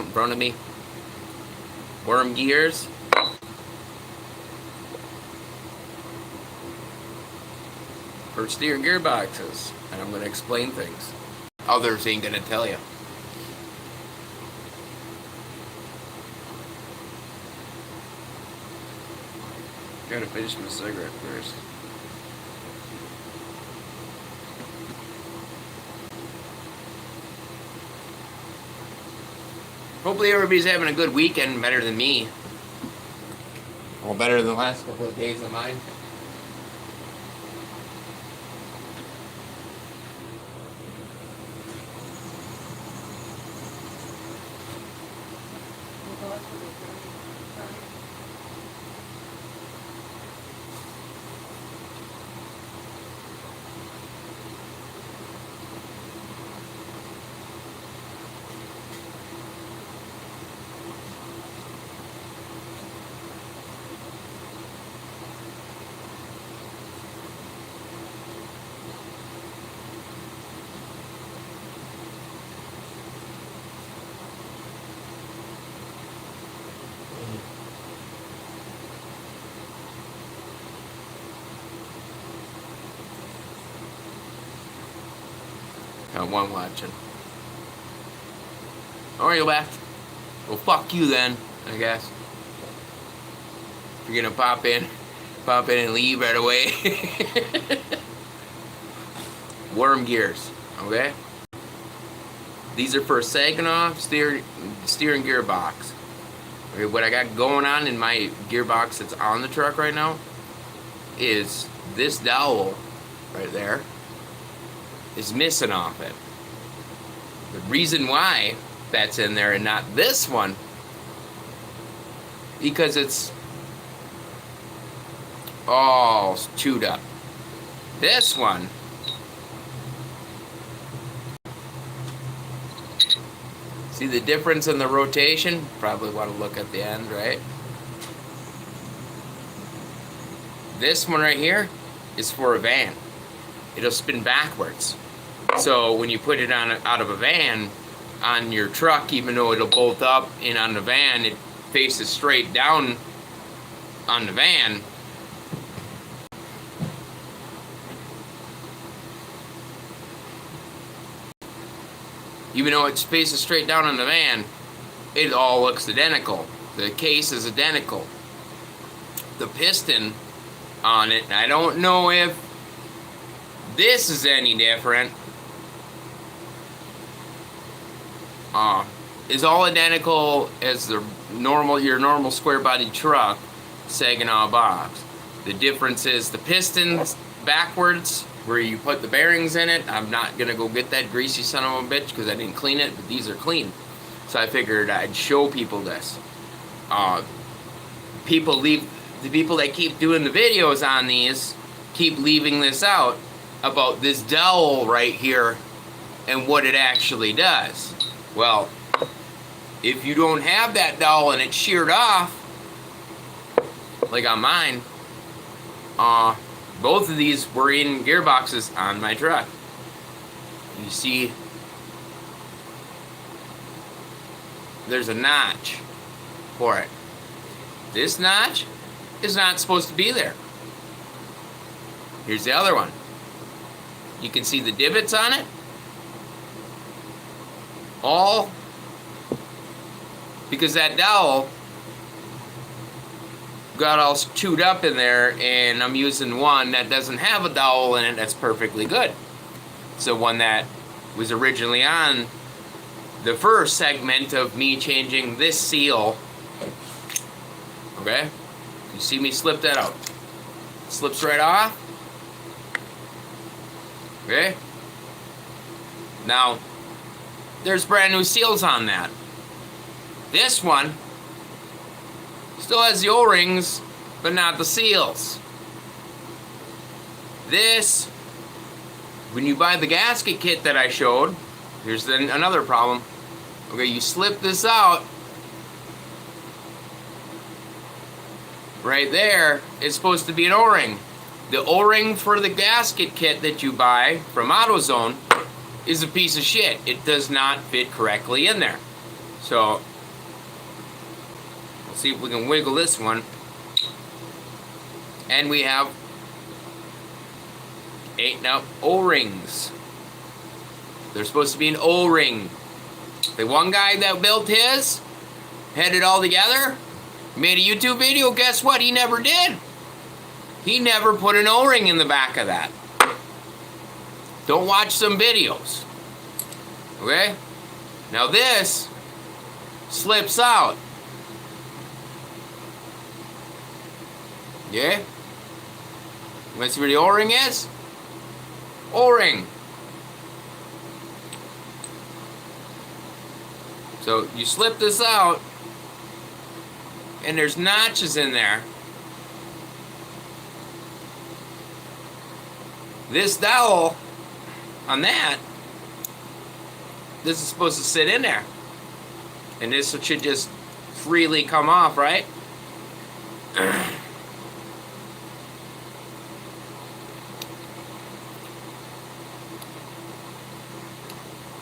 out in front of me. Worm gears. For steer gearboxes. And I'm going to explain things. Others ain't going to tell you. Gotta finish my cigarette first. Hopefully everybody's having a good weekend, better than me. Well, better than the last couple of days of mine. Got one watching. Or you left. Well, fuck you then, I guess. If you're gonna pop in and leave right away. Worm gears, okay? These are for a Saginaw steering gearbox. Okay, what I got going on in my gearbox that's on the truck right now is this dowel right there is missing off it. The reason why that's in there and not this one, because it's all chewed up. This one, see the difference in the rotation? Probably want to look at the end, right? This one right here is for a van. It'll spin backwards. So when you put it on out of a van on your truck, even though it'll bolt up, and on the van it faces straight down on the van, even though it faces straight down on the van, it all looks identical. The case is identical. The piston on it, I don't know if this is any different, is all identical as the your normal square body truck Saginaw box. The difference is the piston's backwards where you put the bearings in it. I'm not gonna go get that greasy son of a bitch because I didn't clean it, but these are clean. So I figured I'd show people this. The people that keep doing the videos on these keep leaving this out about this dowel right here and what it actually does. Well, if you don't have that dowel and it's sheared off, like on mine, both of these were in gearboxes on my truck. You see, there's a notch for it. This notch is not supposed to be there. Here's the other one. You can see the divots on it. All because that dowel got all chewed up in there, and I'm using one that doesn't have a dowel in it that's perfectly good. So one that was originally on the first segment of me changing this seal. Okay? You see me slip that out. Slips right off. Okay? Now, there's brand new seals on that. This one still has the O-rings, but not the seals. This, when you buy the gasket kit that I showed, here's another problem. Okay, you slip this out. Right there, it's supposed to be an O-ring. The O-ring for the gasket kit that you buy from AutoZone is a piece of shit. It does not fit correctly in there. So we'll see if we can wiggle this one. And we have 8 now O-rings. There's supposed to be an O-ring. The one guy that built his, had it all together, made a YouTube video, guess what? He never did. He never put an O-ring in the back of that. Don't watch some videos. Okay? Now this slips out. Yeah? You want to see where the O-ring is? O-ring. So you slip this out, and there's notches in there. This dowel on that, this is supposed to sit in there. And this should just freely come off, right?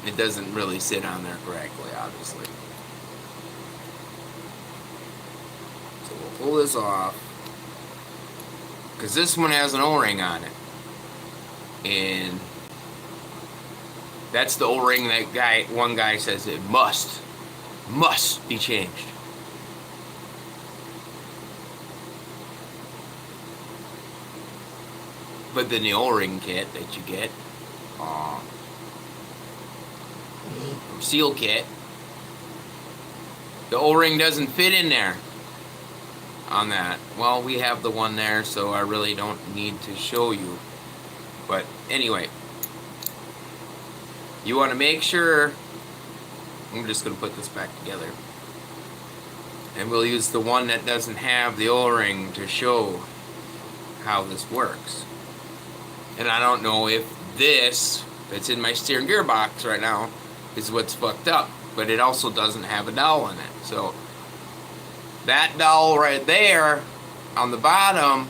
It doesn't really sit on there correctly, obviously. So we'll pull this off. Because this one has an O-ring on it. And that's the O-ring that one guy says it must be changed. But then the O-ring kit that you get, seal kit, the O-ring doesn't fit in there on that. Well, we have the one there, so I really don't need to show you. But anyway, you want to make sure, I'm just going to put this back together, and we'll use the one that doesn't have the O-ring to show how this works. And I don't know if this that's in my steering gear box right now is what's fucked up, but it also doesn't have a dowel in it. So that dowel right there on the bottom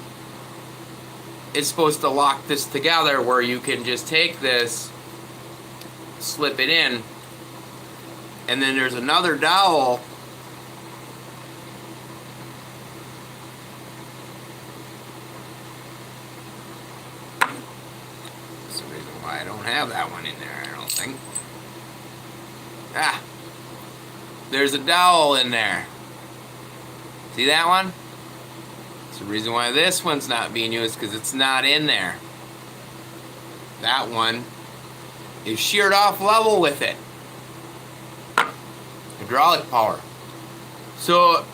is supposed to lock this together, where you can just take this, slip it in, and then there's another dowel That's the reason why I don't have that one in there, I don't think. There's a dowel in there. See that one? That's the reason why this one's not being used, because it's not in there. That one is sheared off level with it. Hydraulic power. So,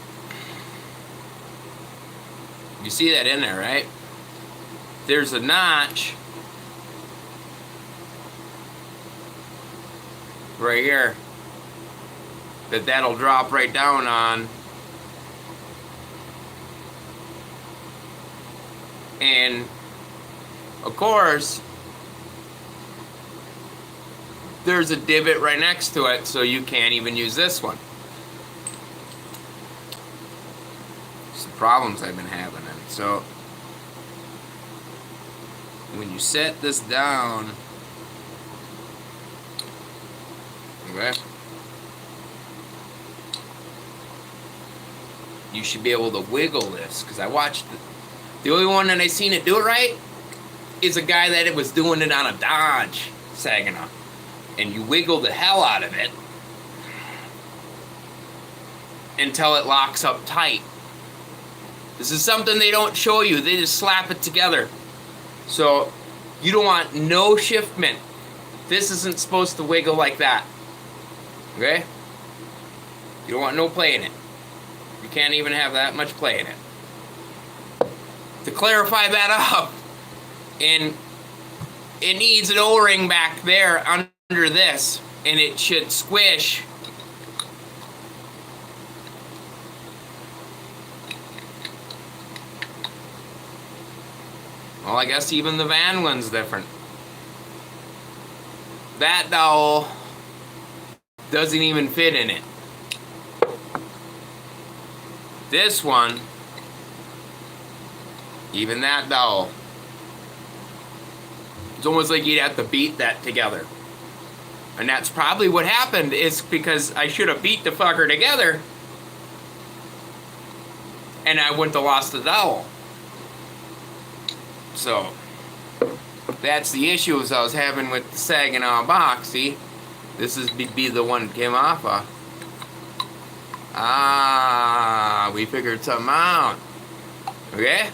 you see that in there, right? There's a notch right here that'll drop right down on, and of course there's a divot right next to it, so you can't even use this one. It's the problems I've been having. And so when you set this down, okay, you should be able to wiggle this, because I watched the only one that I seen it do it right is a guy that it was doing it on a Dodge Saginaw, and you wiggle the hell out of it until it locks up tight. This is something they don't show you. They just slap it together. So you don't want no shiftment. This isn't supposed to wiggle like that. Okay? You don't want no play in it. You can't even have that much play in it. To clarify that up, and it needs an O-ring back there under this, and it should squish. Well, I guess even the van one's different. That dowel doesn't even fit in it. This one, even that dowel, it's almost like you'd have to beat that together. And that's probably what happened, is because I should have beat the fucker together. And I wouldn't have lost the dowel. So, that's the issues I was having with the Saginaw box. See? This is be the one that came off of. Ah, we figured something out. Okay?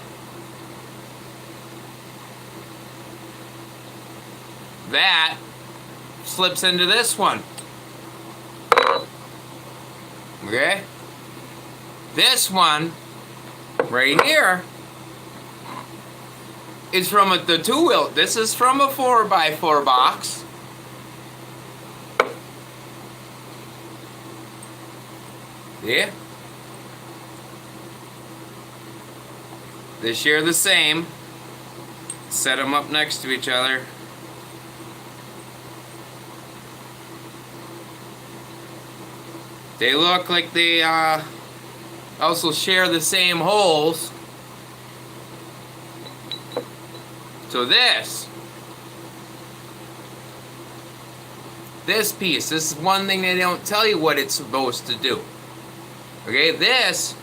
That slips into this one. Okay? This one, right here, is from the 2-wheel. This is from a 4x4 box. Yeah. They share the same. Set them up next to each other. They look like they also share the same holes. So this piece, this is one thing they don't tell you what it's supposed to do. Okay, this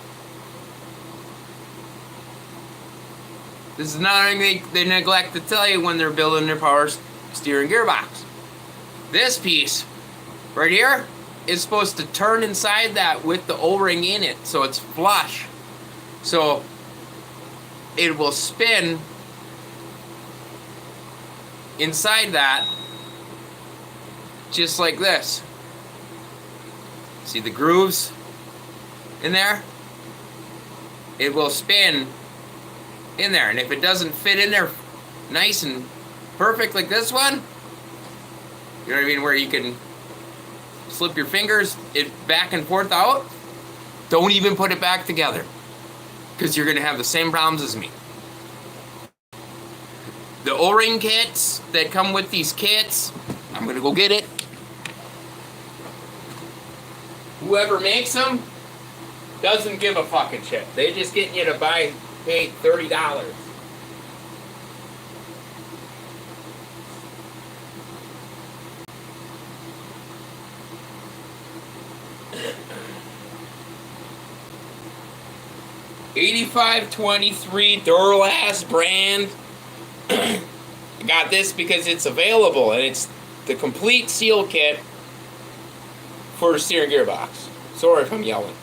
is another thing they neglect to tell you when they're building their power steering gearbox. This piece right here is supposed to turn inside that with the O-ring in it, so it's flush. So it will spin inside that just like this. See the grooves in there? It will spin in there, and if it doesn't fit in there nice and perfect like this one, you know what I mean, where you can slip your fingers it back and forth out, don't even put it back together, because you're going to have the same problems as me. The O-ring kits that come with these kits, I'm going to go get it. Whoever makes them doesn't give a fucking shit. They just getting you to pay $30. $85.23 Duralast brand. I got this because it's available, and it's the complete seal kit for a steering gearbox. Sorry if I'm yelling.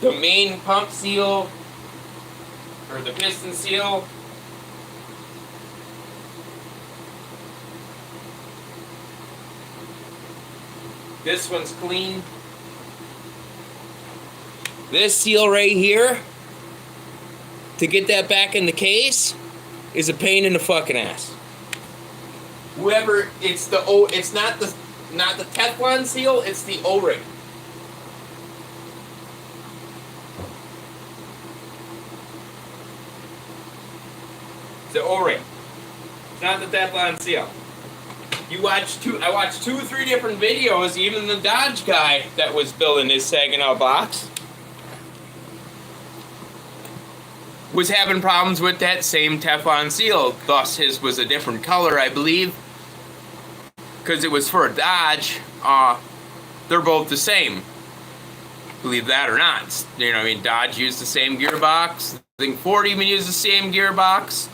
The main pump seal, or the piston seal, this one's clean. This seal right here, to get that back in the case, is a pain in the fucking ass. Whoever, it's not the Teflon seal, it's the O-ring. The O-ring. It's not the Teflon seal. I watched 2 or 3 different videos, even the Dodge guy that was building his Saginaw box was having problems with that same Teflon seal. Thus his was a different color, I believe, because it was for a Dodge. They're both the same, believe that or not. You know, I mean, Dodge used the same gearbox. I think Ford even used the same gearbox.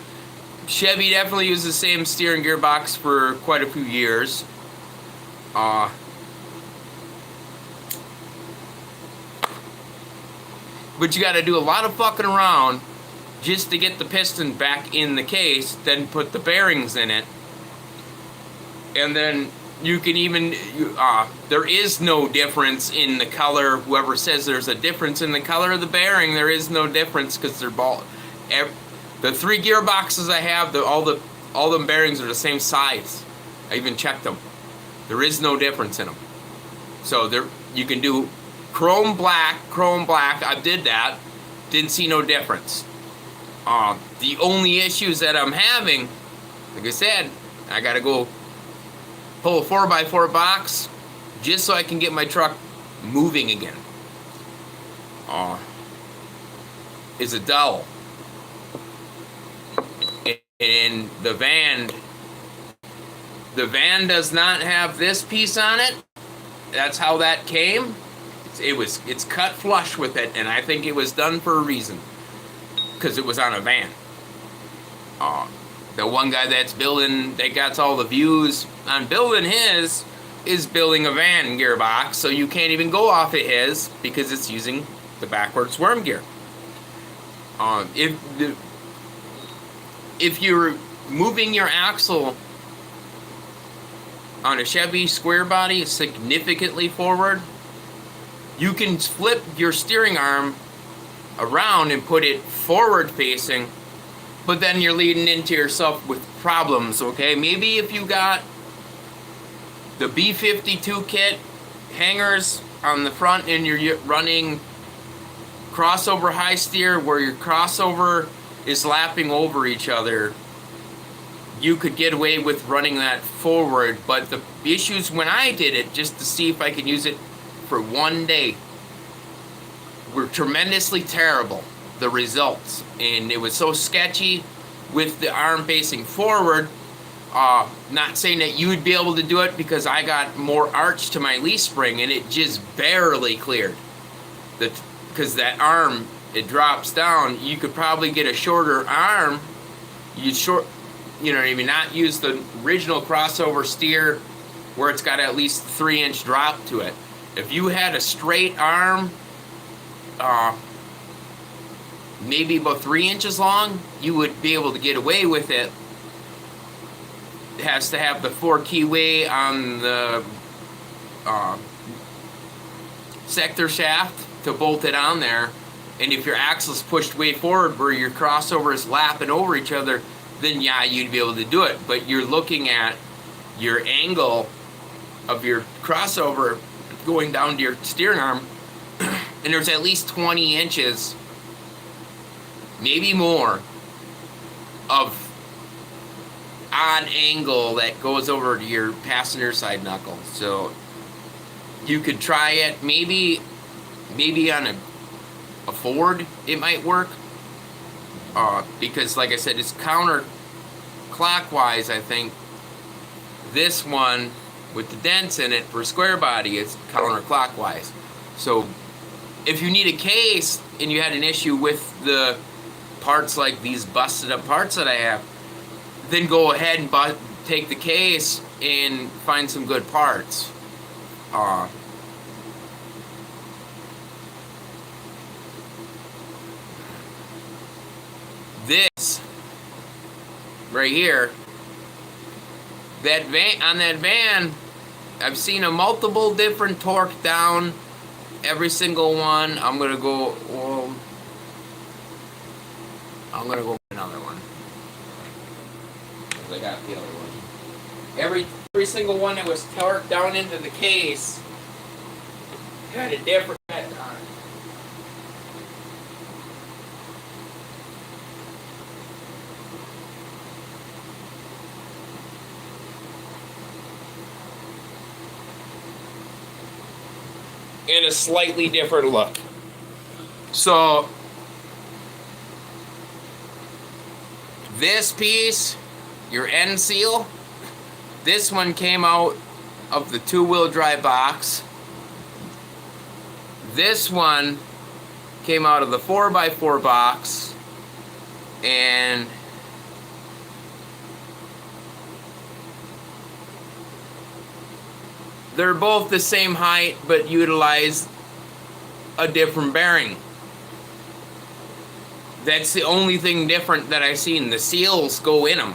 Chevy definitely used the same steering gearbox for quite a few years. But you got to do a lot of fucking around just to get the piston back in the case, then put the bearings in it. And then you can even, there is no difference in the color. Whoever says there's a difference in the color of the bearing, there is no difference, because they're the 3 gearboxes I have, all the bearings are the same size. I even checked them. There is no difference in them. So you can do chrome black. I did that. Didn't see no difference. The only issues that I'm having, like I said, I gotta go pull a 4x4 box just so I can get my truck moving again. Is a dowel. And the van The van does not have this piece on it. That's how that came. It's cut flush with it, and I think it was done for a reason, because it was on a van. The one guy that gets all the views on building his, is building a van gearbox, so you can't even go off of his because it's using the backwards worm gear. If you're moving your axle on a Chevy square body significantly forward, you can flip your steering arm around and put it forward facing, but then you're leading into yourself with problems, okay? Maybe if you got the B52 kit hangers on the front and you're running crossover high steer where your crossover is lapping over each other, you could get away with running that forward. But the issues when I did it, just to see if I could use it for one day, were tremendously terrible, the results. And it was so sketchy with the arm facing forward. Not saying that you would be able to do it, because I got more arch to my leaf spring and it just barely cleared. Because that arm, it drops down. You could probably get a shorter arm. You know what I mean? Not use the original crossover steer where it's got at least 3-inch drop to it. If you had a straight arm, maybe about 3 inches long, you would be able to get away with it. It has to have the 4 keyway on the sector shaft to bolt it on there. And if your axle's pushed way forward where your crossover is lapping over each other, then yeah, you'd be able to do it. But you're looking at your angle of your crossover going down to your steering arm, and there's at least 20 inches, maybe more, of odd angle that goes over to your passenger side knuckle. So you could try it. Maybe on a Ford it might work, because like I said, it's counterclockwise. I think this one with the dents in it for square body, it's counterclockwise. So if you need a case and you had an issue with the parts like these busted up parts that I have, then go ahead and take the case and find some good parts. This right here, that van, I've seen a multiple different torque down. Every single one, I'm gonna go with another one. I got the other one. Every single one that was torqued down into the case had a different head on it. And a slightly different look. So this piece, your end seal, this one came out of the 2-wheel drive box. This one came out of the 4x4 box. And they're both the same height, but utilize a different bearing. That's the only thing different that I've seen. The seals go in them.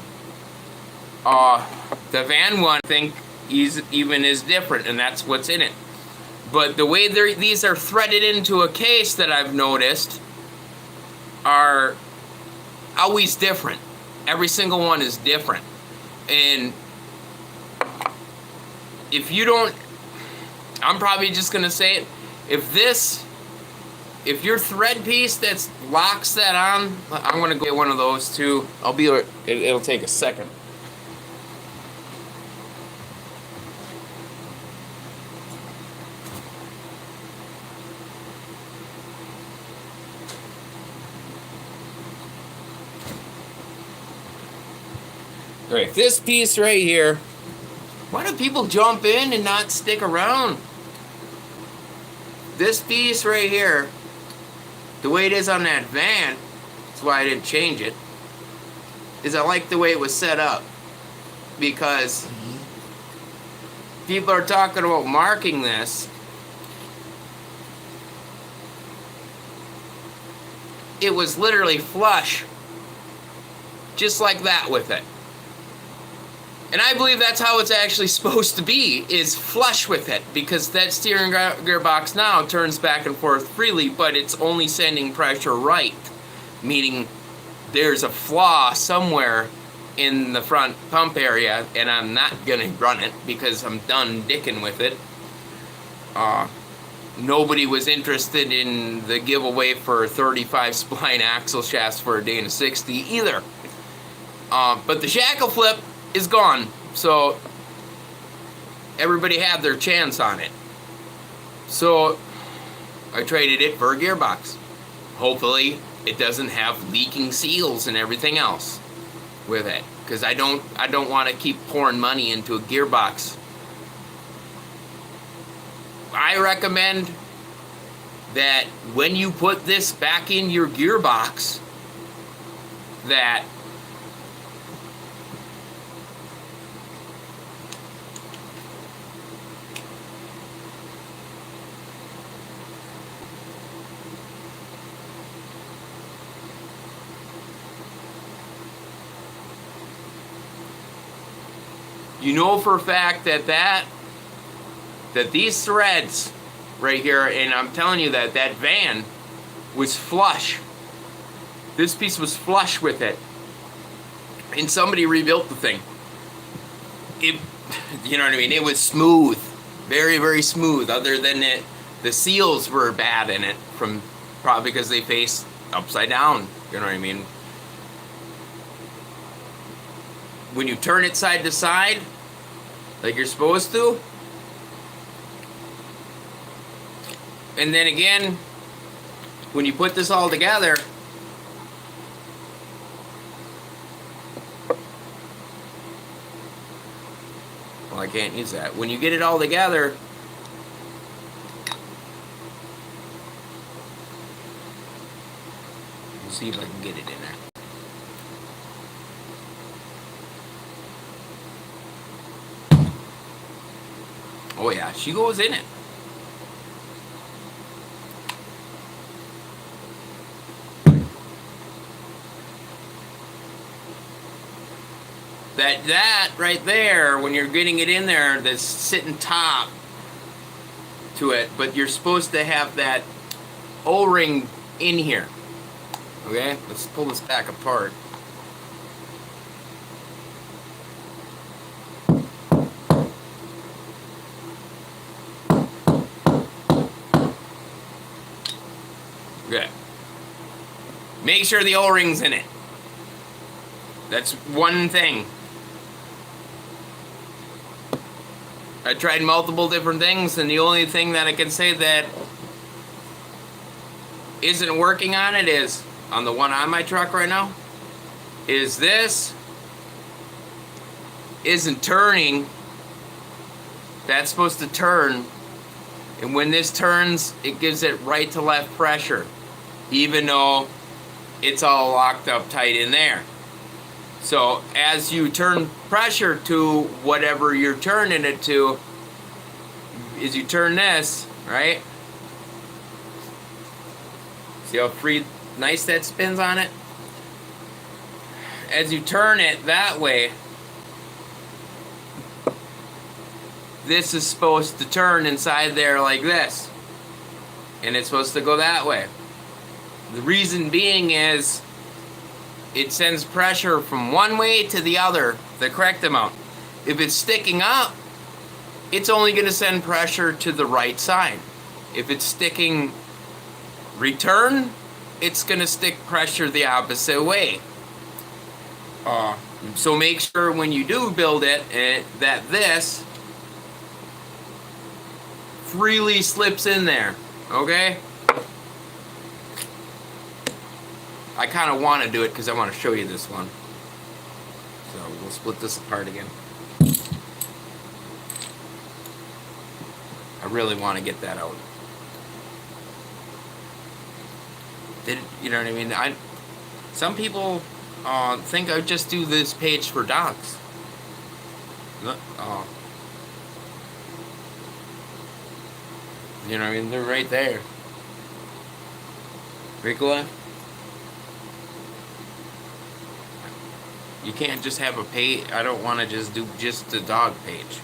The van one, I think, even is different, and that's what's in it. But the way these are threaded into a case that I've noticed are always different. Every single one is different. And if you don't, I'm probably just gonna say it, if your thread piece that locks that on, I'm gonna go get one of those too. It'll take a second. All right, this piece right here, do people jump in and not stick around? This piece right here, the way it is on that van, that's why I didn't change it, is I like the way it was set up. Because people are talking about marking this. It was literally flush, just like that with it. And I believe that's how it's actually supposed to be, is flush with it, because that steering gearbox now turns back and forth freely, but it's only sending pressure right, meaning there's a flaw somewhere in the front pump area, and I'm not gonna run it because I'm done dicking with it. Nobody was interested in the giveaway for 35 spline axle shafts for a Dana 60 either. But the shackle flip is gone, so everybody had their chance on it. So I traded it for a gearbox. Hopefully it doesn't have leaking seals and everything else with it, because I don't want to keep pouring money into a gearbox. I recommend that when you put this back in your gearbox, that you know for a fact that these threads right here, and I'm telling you that van was flush. This piece was flush with it. And somebody rebuilt the thing. It, you know what I mean? It was smooth. Very, very smooth. Other than the seals were bad in it, from probably because they face upside down. You know what I mean? When you turn it side to side, like you're supposed to, and then again, when you put this all together, well, I can't use that. When you get it all together, let's see if I can get it in there. Oh yeah, she goes in it. That right there, when you're getting it in there, that's sitting top to it, but you're supposed to have that O-ring in here. Okay, let's pull this back apart. Okay. Make sure the O-ring's in it. That's one thing. I tried multiple different things, and the only thing that I can say that isn't working on it is, on the one on my truck right now, is this isn't turning. That's supposed to turn, and when this turns, it gives it right to left pressure, even though it's all locked up tight in there. So as you turn pressure to whatever you're turning it to, is you turn this, right? See how nice that spins on it? As you turn it that way, this is supposed to turn inside there like this. And it's supposed to go that way. The reason being is it sends pressure from one way to the other, the correct amount. If it's sticking up, it's only going to send pressure to the right side. If it's sticking return, it's going to stick pressure the opposite way. So make sure when you do build it that this freely slips in there, okay? I kind of want to do it because I want to show you this one. So we'll split this apart again. I really want to get that out. You know what I mean? Some people think I just do this page for dogs. You know what I mean? They're right there. Ricola? You can't just have a page. I don't want to just do just the dog page.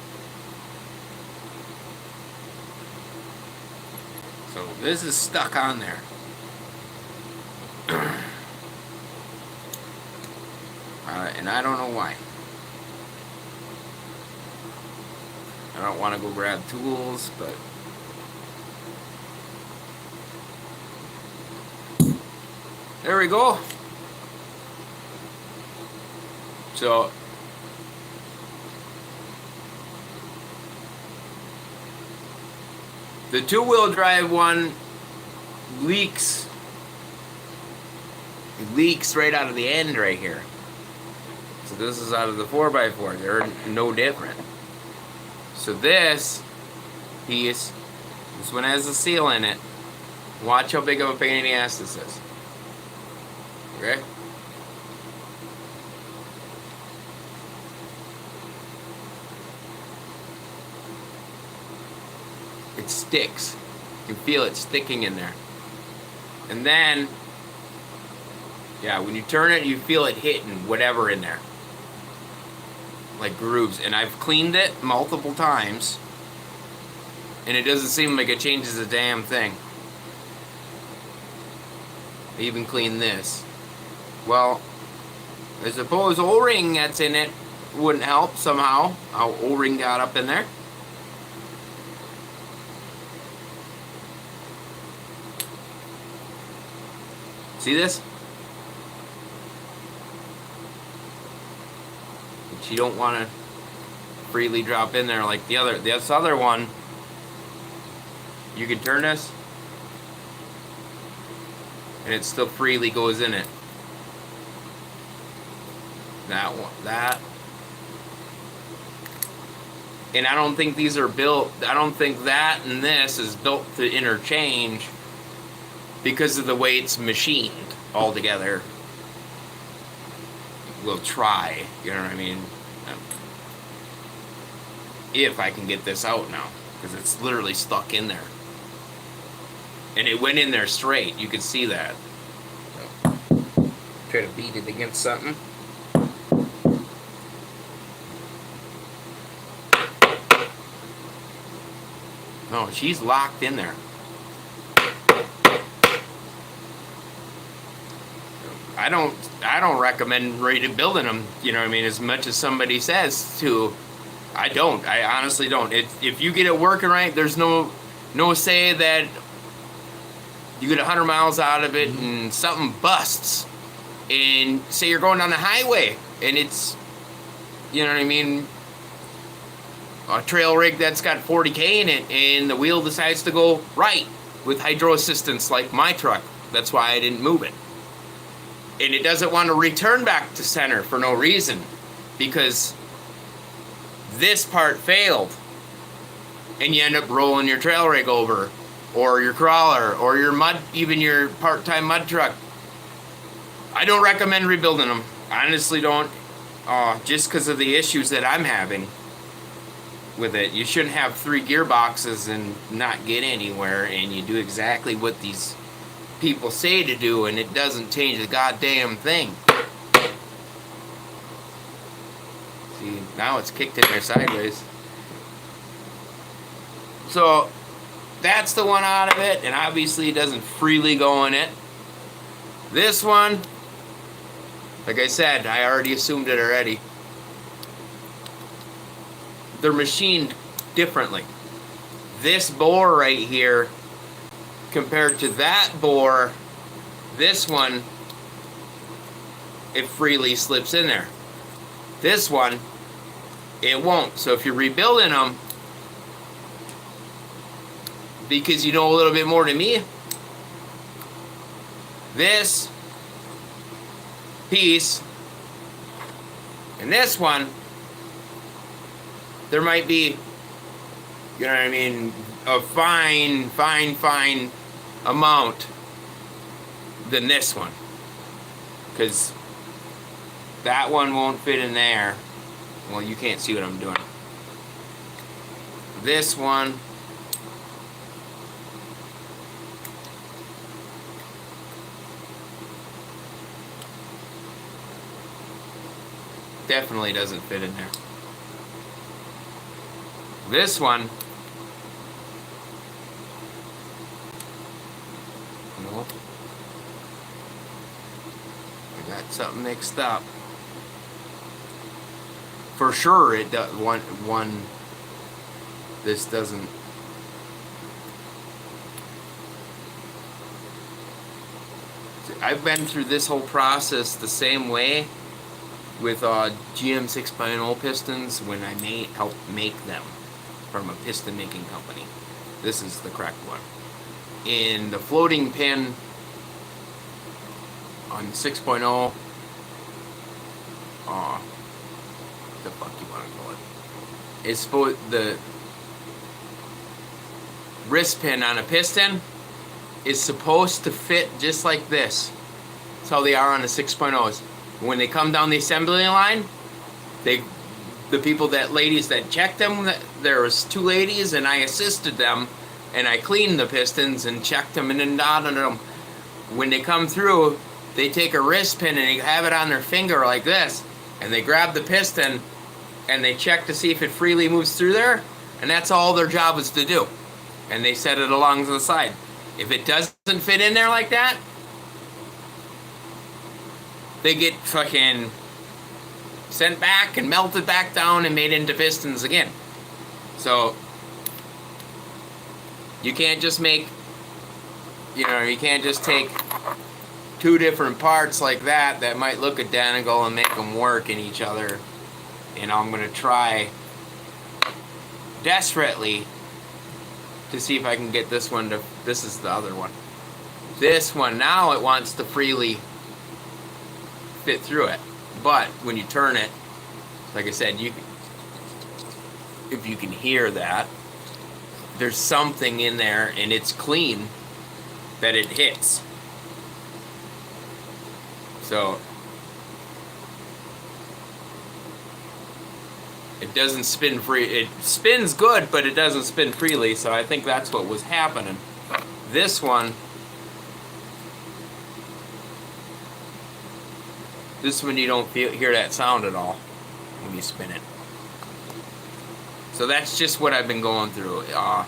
So this is stuck on there. And I don't know why. I don't want to go grab tools, but there we go. So the two-wheel drive one leaks. It leaks right out of the end right here. So this is out of the 4x4. They're no different. So this piece, this one has a seal in it. Watch how big of a pain in the ass this is. Okay? It sticks. You can feel it sticking in there. And then, yeah, when you turn it, you feel it hitting whatever in there. Like grooves. And I've cleaned it multiple times. And it doesn't seem like it changes a damn thing. I even cleaned this. Well, I suppose O-ring that's in it wouldn't help somehow. How O-ring got up in there. See this? Which you don't want to freely drop in there like this other one. You can turn this and it still freely goes in it. That one, that. And I don't think these are built, I don't think that and this is built to interchange because of the way it's machined all together. We'll try, you know what I mean? If I can get this out now, because it's literally stuck in there. And it went in there straight, you can see that. So, try to beat it against something. No, she's locked in there. I don't recommend rebuilding them, you know what I mean, as much as somebody says to. I don't. I honestly don't. If you get it working right, there's no say that you get 100 miles out of it and something busts. And say you're going down the highway and it's, you know what I mean, a trail rig that's got 40K in it and the wheel decides to go right with hydro assistance like my truck. That's why I didn't move it. And it doesn't want to return back to center for no reason because this part failed. And you end up rolling your trail rig over or your crawler or your mud, even your part-time mud truck. I don't recommend rebuilding them. I honestly don't. Just because of the issues that I'm having with it. You shouldn't have 3 gearboxes and not get anywhere, and you do exactly what these people say to do, and it doesn't change the goddamn thing. See, now it's kicked in there sideways. So that's the one out of it, and obviously it doesn't freely go in it. This one, like I said, I already assumed it already. They're machined differently. This bore right here, compared to that bore, this one, it freely slips in there. This one, it won't. So if you're rebuilding them, because you know a little bit more than me, this piece and this one, there might be, you know what I mean, a fine amount than this one. Because that one won't fit in there. Well, you can't see what I'm doing. This one, definitely doesn't fit in there. This one, nope. I got something mixed up. For sure, it does. One. This doesn't. I've been through this whole process the same way with GM 6.0 pistons when I helped make them from a piston making company. This is the correct one. In the floating pin on 6.0, the fuck you want to call it? It's supposed the wrist pin on a piston is supposed to fit just like this. That's how they are on the 6.0s. When they come down the assembly line, the ladies that checked them, there was 2 ladies, and I assisted them, and I cleaned the pistons and checked them and then knotted them. When they come through, they take a wrist pin and they have it on their finger like this, and they grab the piston and they check to see if it freely moves through there, and that's all their job is to do. And they set it along to the side. If it doesn't fit in there like that, they get fucking sent back and melted back down and made into pistons again. So you can't just make, you can't just take 2 different parts like that might look identical and make them work in each other. And I'm going to try desperately to see if I can get this one to, this is the other one. This one, now it wants to freely fit through it. But when you turn it, like I said, if you can hear that, there's something in there and it's clean that it hits. So it doesn't spin free. It spins good, but it doesn't spin freely, so I think that's what was happening. This one you don't hear that sound at all when you spin it. So that's just what I've been going through. I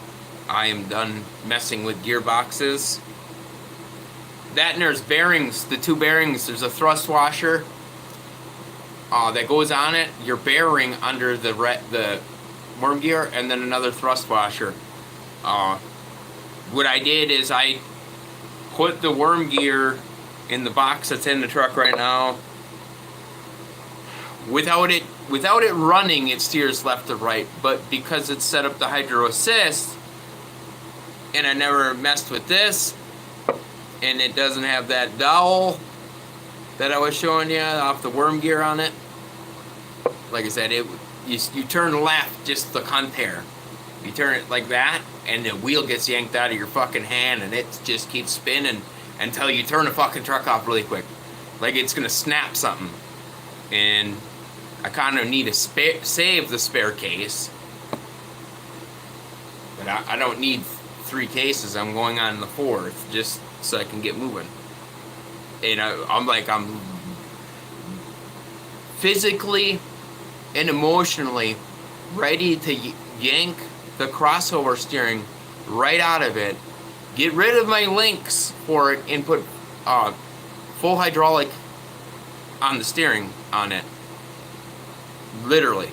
am done messing with gearboxes. That and there's bearings, the 2 bearings. There's a thrust washer that goes on it. Your bearing under the worm gear, and then another thrust washer. What I did is I put the worm gear in the box that's in the truck right now. Without it running, it steers left to right, but because it's set up to hydro assist, and I never messed with this, and it doesn't have that dowel that I was showing you off the worm gear on it. Like I said, you turn left just the cunt hair. You turn it like that, and the wheel gets yanked out of your fucking hand, and it just keeps spinning until you turn the fucking truck off really quick. Like it's gonna snap something. And I kind of need to save the spare case. But I don't need 3 cases. I'm going on the 4th just so I can get moving. And I'm physically and emotionally ready to yank the crossover steering right out of it, get rid of my links for it, and put full hydraulic on the steering on it. Literally.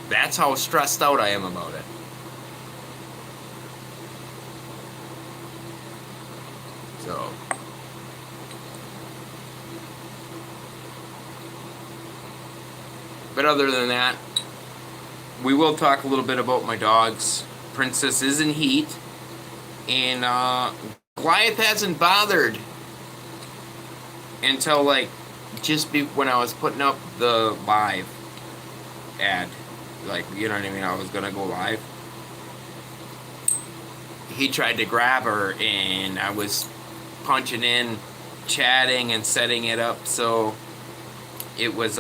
That's how stressed out I am about it. So but other than that, we will talk a little bit about my dogs. Princess is in heat, and Goliath hasn't bothered until like just when I was putting up the live ad. Like, you know what I mean? I was gonna go live. he tried to grab her, and I was punching in, chatting, and setting it up so it was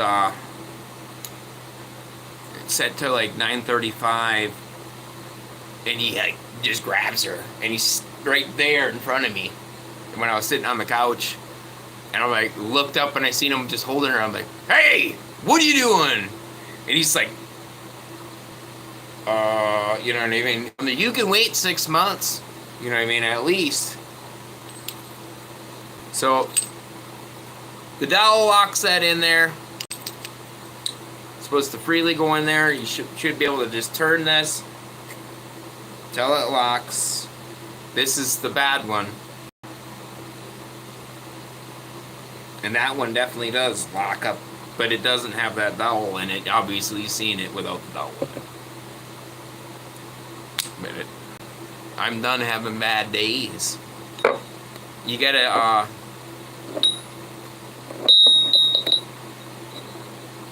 set to like 9:35, and he like just grabs her, and he's right there in front of me. And when I was sitting on the couch, and I'm like looked up and I seen him just holding her, I'm like, "Hey, what are you doing?" And he's like, you know what I mean? You can wait 6 months, you know what I mean, at least. So the dowel locks that in there. It's supposed to freely go in there. You should be able to just turn this till it locks. This is the bad one. And that one definitely does lock up, but it doesn't have that dowel in it. Obviously, you've seen it without the dowel in it. But I'm done having bad days. You gotta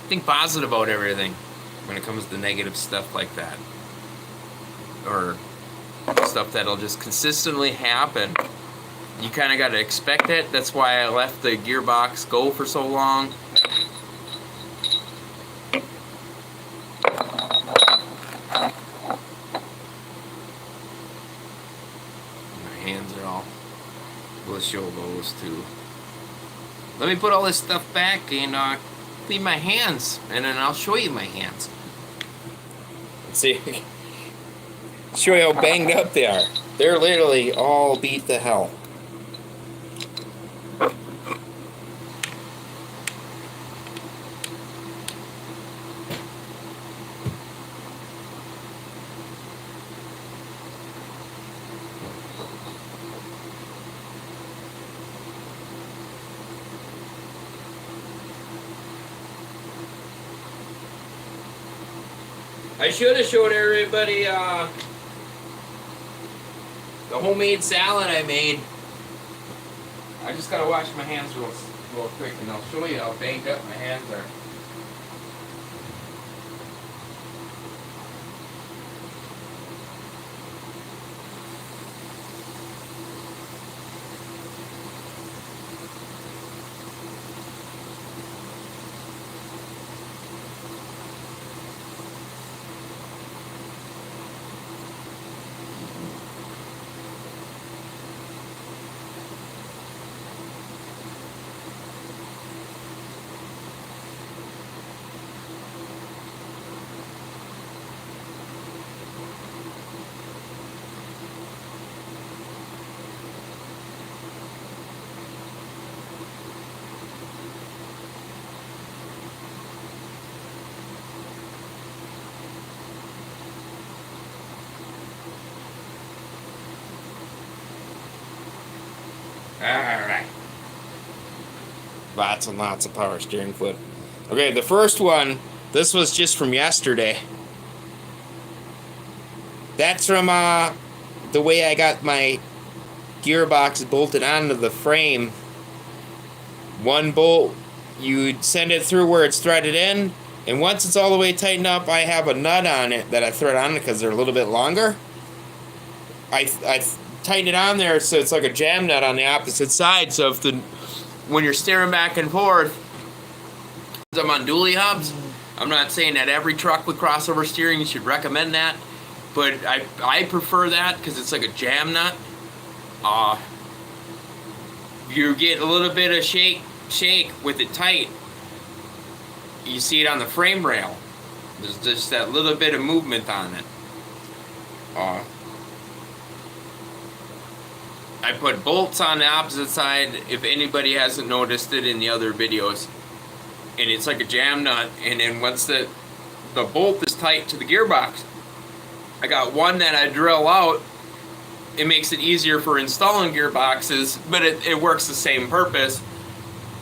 think positive about everything when it comes to negative stuff like that, or stuff that'll just consistently happen. You kind of got to expect it. That's why I left the gearbox go for so long. My hands are all... We'll show those too. Let me put all this stuff back and clean my hands, and then I'll show you my hands. Let's see. Show you how banged up they are. They're literally all beat to hell. I should have showed everybody the homemade salad I made. I just gotta wash my hands real quick, and I'll show you how banged up my hands are. Alright. Lots and lots of power steering fluid. Okay, the first one, this was just from yesterday. That's from the way I got my gearbox bolted onto the frame. One bolt, you send it through where it's threaded in, and once it's all the way tightened up, I have a nut on it that I thread on it because they're a little bit longer. I tighten it on there so it's like a jam nut on the opposite side, so if when you're steering back and forth, I'm on dually hubs. I'm not saying that every truck with crossover steering you should recommend that, but I prefer that because it's like a jam nut. You get a little bit of shake with it tight. You see it on the frame rail. There's just that little bit of movement on it. I put bolts on the opposite side, if anybody hasn't noticed it in the other videos. And it's like a jam nut, and then once the bolt is tight to the gearbox, I got one that I drill out. It makes it easier for installing gearboxes, but it works the same purpose,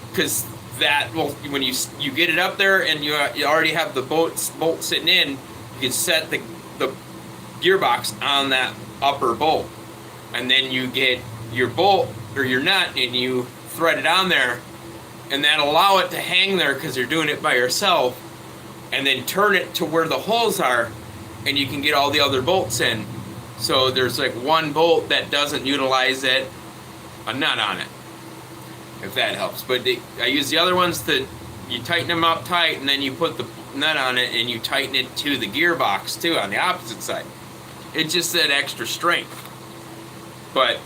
because that, well, when you get it up there and you already have the bolt sitting in, you can set the gearbox on that upper bolt. And then you get your bolt or your nut and you thread it on there, and that'll allow it to hang there because you're doing it by yourself, and then turn it to where the holes are, and you can get all the other bolts in. So there's like one bolt that doesn't utilize it, a nut on it, if that helps. But I use the other ones that you tighten them up tight, and then you put the nut on it and you tighten it to the gearbox too on the opposite side. It's just that extra strength. But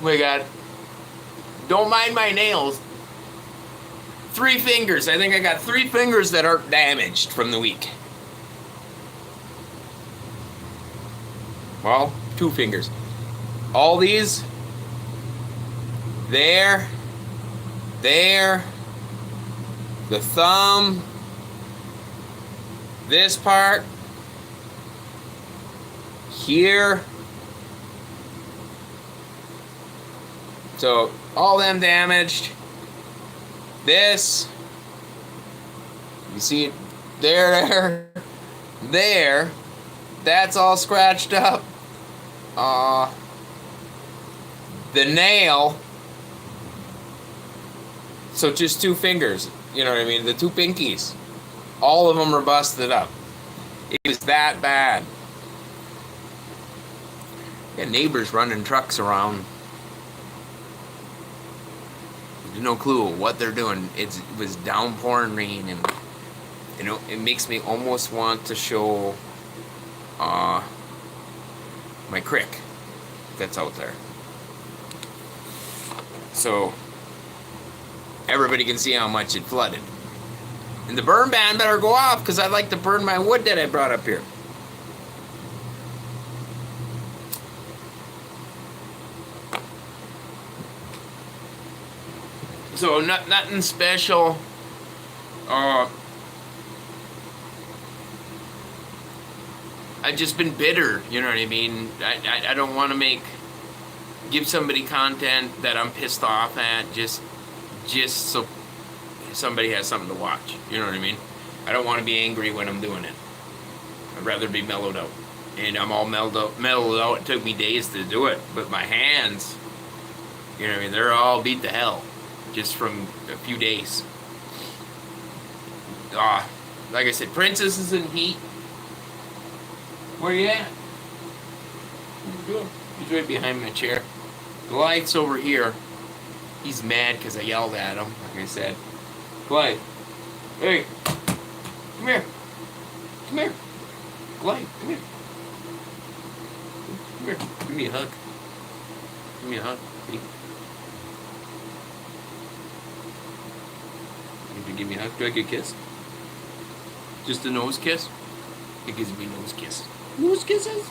we got, don't mind my nails, 3 fingers. I think I got 3 fingers that aren't damaged from the week. Well, 2 fingers. All these, there, the thumb, this part, here. So all them damaged. This, you see it there, there. That's all scratched up. The nail. So just 2 fingers. You know what I mean? The 2 pinkies. All of them are busted up. It was that bad. Got neighbors running trucks around. No clue what they're doing. It was downpouring rain, and you know, it makes me almost want to show my creek that's out there, so everybody can see how much it flooded. And the burn ban better go off, because I'd like to burn my wood that I brought up here. So nothing special. I've just been bitter, you know what I mean? I don't want to give somebody content that I'm pissed off at just so somebody has something to watch, you know what I mean? I don't want to be angry when I'm doing it. I'd rather be mellowed out. And I'm all mellowed out. It took me days to do it, but my hands, you know what I mean, they're all beat to hell just from a few days. Like I said, Princess is in heat. Where you at? What you doing? He's right behind my chair. Goliath's over here. He's mad because I yelled at him, like I said. Goliath. Hey. Come here. Come here. Goliath, come here. Come here. Give me a hug. Give me a hug, please. You give me a hug? Do I get a kiss? Just a nose kiss? It gives me nose kiss. Nose kisses?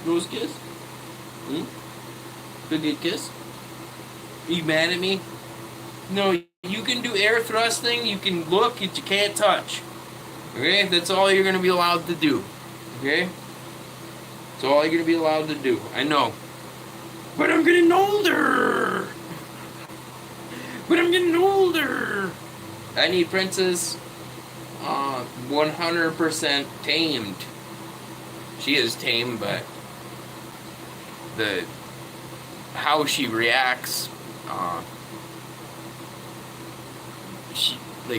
Nose kiss? Do I get a kiss? Are you mad at me? No, you can do air thrusting, you can look, but you can't touch. Okay? That's all you're going to be allowed to do. Okay? That's all you're going to be allowed to do. I know. But I'm getting older! But I'm getting older! I need Princess 100% tamed. She is tamed, but how she reacts,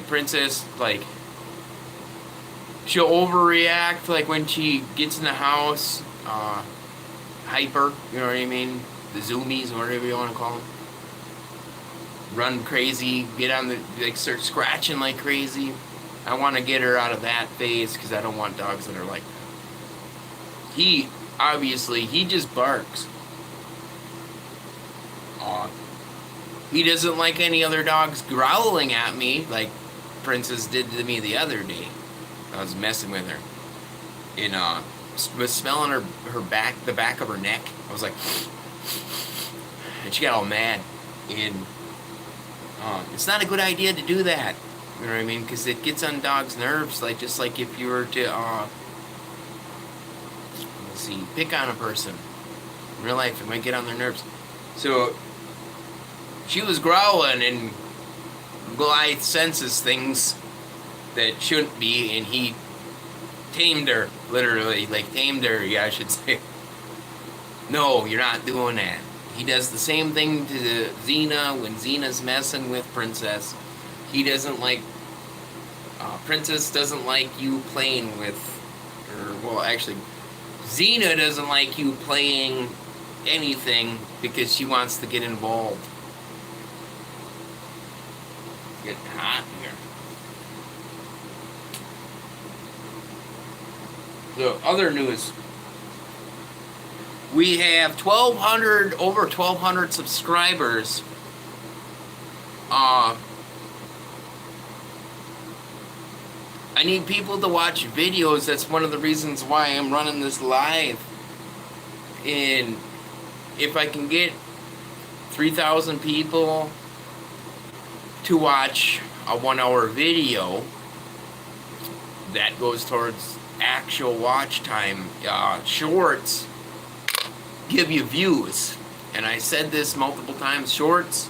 Princess, she'll overreact, when she gets in the house, hyper, you know what I mean? The zoomies, or whatever you want to call them. Run crazy, get on start scratching like crazy. I want to get her out of that phase, because I don't want dogs that are like that. He just barks. He doesn't like any other dogs growling at me like Princess did to me the other day. I was messing with her. And was smelling her back, the back of her neck. I was like, and she got all mad. And it's not a good idea to do that. You know what I mean? Because it gets on dogs' nerves. Just like if you were to, pick on a person. In real life, it might get on their nerves. So, she was growling, and Goliath senses things that shouldn't be, and he tamed her, literally. Tamed her, yeah, I should say. No, you're not doing that. He does the same thing to Xena when Xena's messing with Princess. He doesn't like... Princess doesn't like you playing with well, actually, Xena doesn't like you playing anything because she wants to get involved. It's getting hot here. The other news. We have over 1,200 subscribers. I need people to watch videos. That's one of the reasons why I'm running this live. And if I can get 3,000 people to watch a 1-hour video, that goes towards actual watch time. Shorts give you views, and I said this multiple times. Shorts,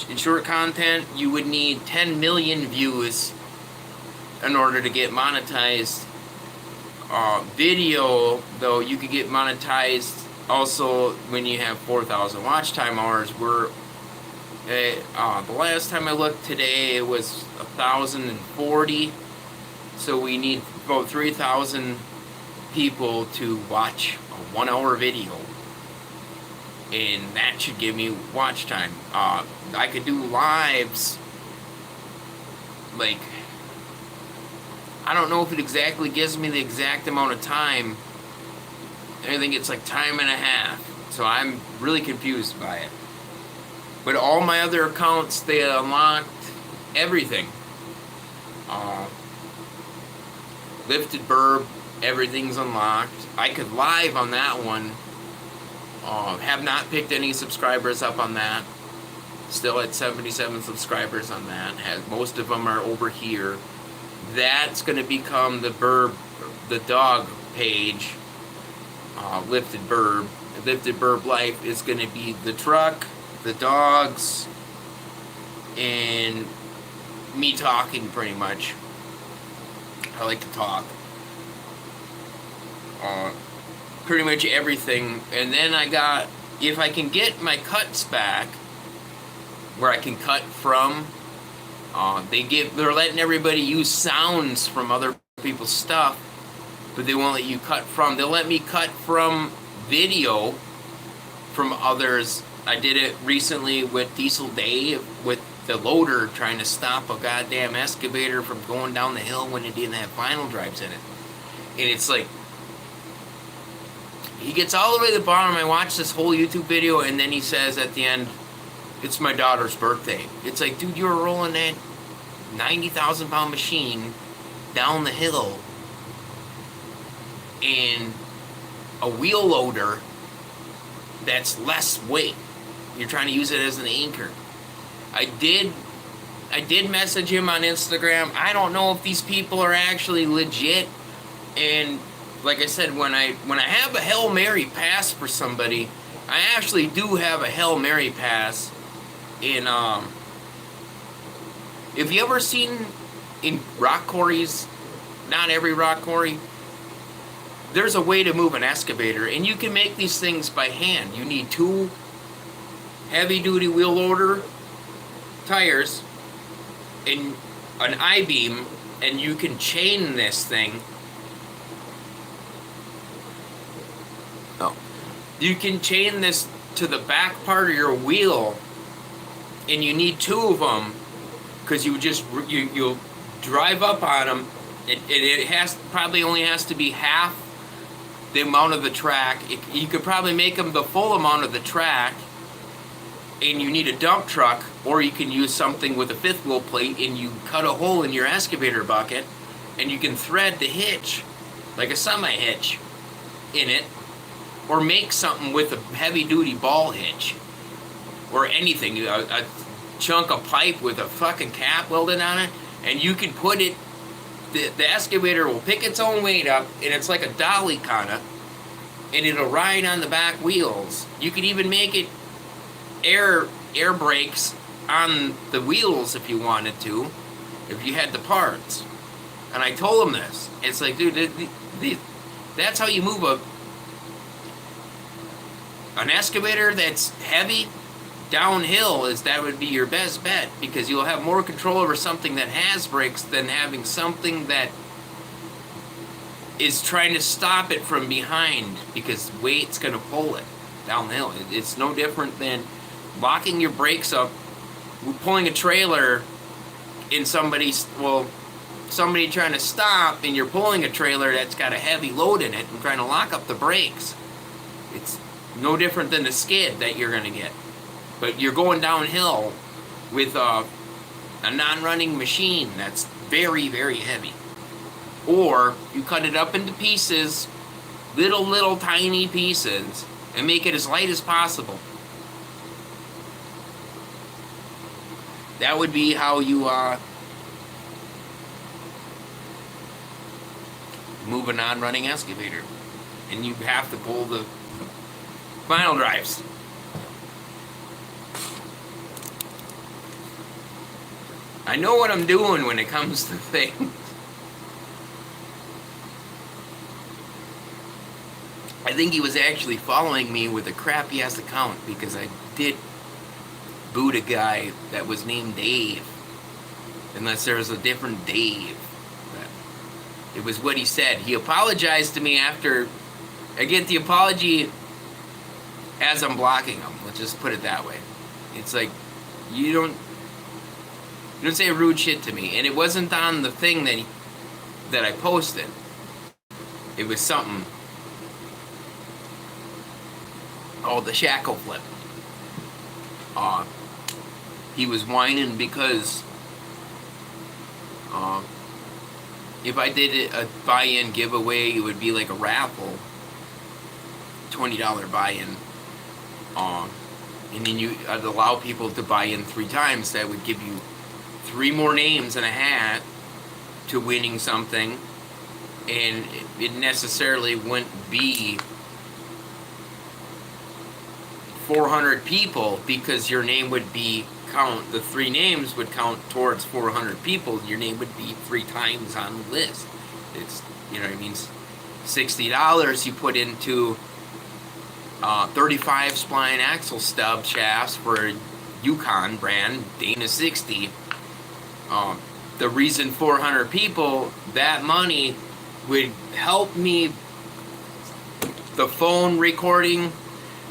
in short content, you would need 10 million views in order to get monetized. Video, though, you could get monetized also when you have 4,000 watch time hours. The last time I looked today, it was 1,040. So we need about 3,000 people to watch a 1-hour video, and that should give me watch time. I could do lives, like, I don't know if it exactly gives me the exact amount of time. I think it's like time and a half, so I'm really confused by it. But all my other accounts, they unlocked everything. Lifted Burb, everything's unlocked. I could live on that one. Have not picked any subscribers up on that. Still at 77 subscribers on that. Most of them are over here. That's going to become the dog page. Lifted Burb. Lifted Burb Life is going to be the truck, the dogs, and me talking pretty much. I like to talk. Pretty much everything. And then I got, if I can get my cuts back, where I can cut from, they're letting everybody use sounds from other people's stuff, but they won't let you cut from. They'll let me cut from video from others. I did it recently with Diesel Dave, with the loader trying to stop a goddamn excavator from going down the hill when it didn't have vinyl drives in it. And it's like, he gets all the way to the bottom. I watch this whole YouTube video, and then he says at the end, it's my daughter's birthday. It's like, dude, you were rolling that 90,000 pound machine down the hill in a wheel loader that's less weight. You're trying to use it as an anchor. I did message him on Instagram. I don't know if these people are actually legit. And like I said, when I have a Hail Mary pass for somebody, I actually do have a Hail Mary pass in if you ever seen in rock quarries, not every rock quarry, there's a way to move an excavator, and you can make these things by hand. You need 2 heavy-duty wheel loader tires and an I-beam, and you can chain this thing. Oh. You can chain this to the back part of your wheel, and you need 2 of them, because you'll drive up on them. It probably only has to be half the amount of the track. You could probably make them the full amount of the track, and you need a dump truck, or you can use something with a 5th wheel plate, and you cut a hole in your excavator bucket, and you can thread the hitch, like a semi-hitch, in it, or make something with a heavy-duty ball hitch, or anything, a chunk of pipe with a fucking cap welded on it, and you can put it, the excavator will pick its own weight up, and it's like a dolly kinda, and it'll ride on the back wheels. You could even make it air brakes on the wheels if you wanted to, if you had the parts. And I told him this. It's like, dude, that's how you move an excavator that's heavy downhill. That would be your best bet, because you'll have more control over something that has brakes than having something that is trying to stop it from behind because weight's going to pull it down the hill. It's no different than locking your brakes up, pulling a trailer in somebody trying to stop, and you're pulling a trailer that's got a heavy load in it and trying to lock up the brakes. It's no different than the skid that you're going to get. But you're going downhill with a non-running machine that's very, very heavy. Or you cut it up into pieces, little tiny pieces, and make it as light as possible. That would be how you move a non-running excavator. And you have to pull the final drives. I know what I'm doing when it comes to things. I think he was actually following me with a crappy ass account because I did boot a guy that was named Dave. Unless there was a different Dave. It was what he said. He apologized to me after. I get the apology as I'm blocking him. Let's just put it that way. It's like, you don't say rude shit to me. And it wasn't on the thing that I posted. It was something. Oh, the shackle flip. He was whining because if I did a buy-in giveaway, it would be like a raffle. $20 buy-in. And then I'd allow people to buy in 3 times. That would give you 3 more names and a hat to winning something. And it necessarily wouldn't be 400 people because your name would be the 3 names would count towards 400 people. Your name would be 3 times on the list. It's, you know what I mean, $60 you put into 35 spline axle stub shafts for Yukon brand, Dana 60. The reason 400 people, that money would help me, the phone recording,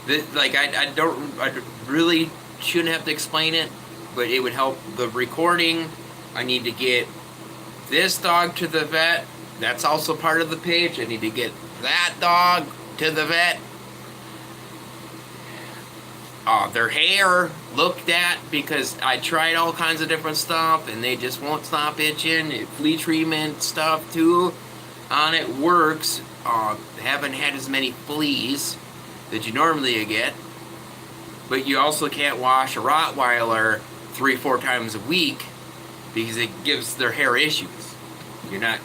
I really shouldn't have to explain it, but it would help the recording. I need to get this dog to the vet. That's also part of the page. I need to get that dog to the vet. Their hair looked at because I tried all kinds of different stuff and they just won't stop itching. Flea treatment stuff too on it works. Haven't had as many fleas that you normally get. But you also can't wash a Rottweiler 3-4 times a week because it gives their hair issues. You're not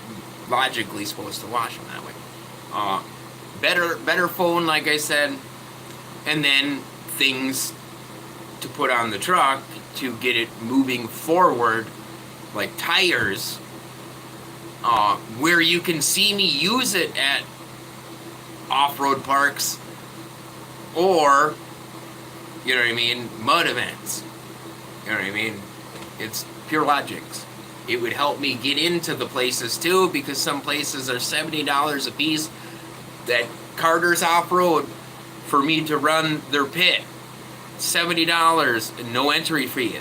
logically supposed to wash them that way. Better phone, like I said, and then things to put on the truck to get it moving forward, like tires, where you can see me use it at off-road parks or, you know what I mean, mud events. You know what I mean? It's pure logics. It would help me get into the places too, because some places are $70 a piece. That Carter's Off-Road, for me to run their pit, $70 and no entry fee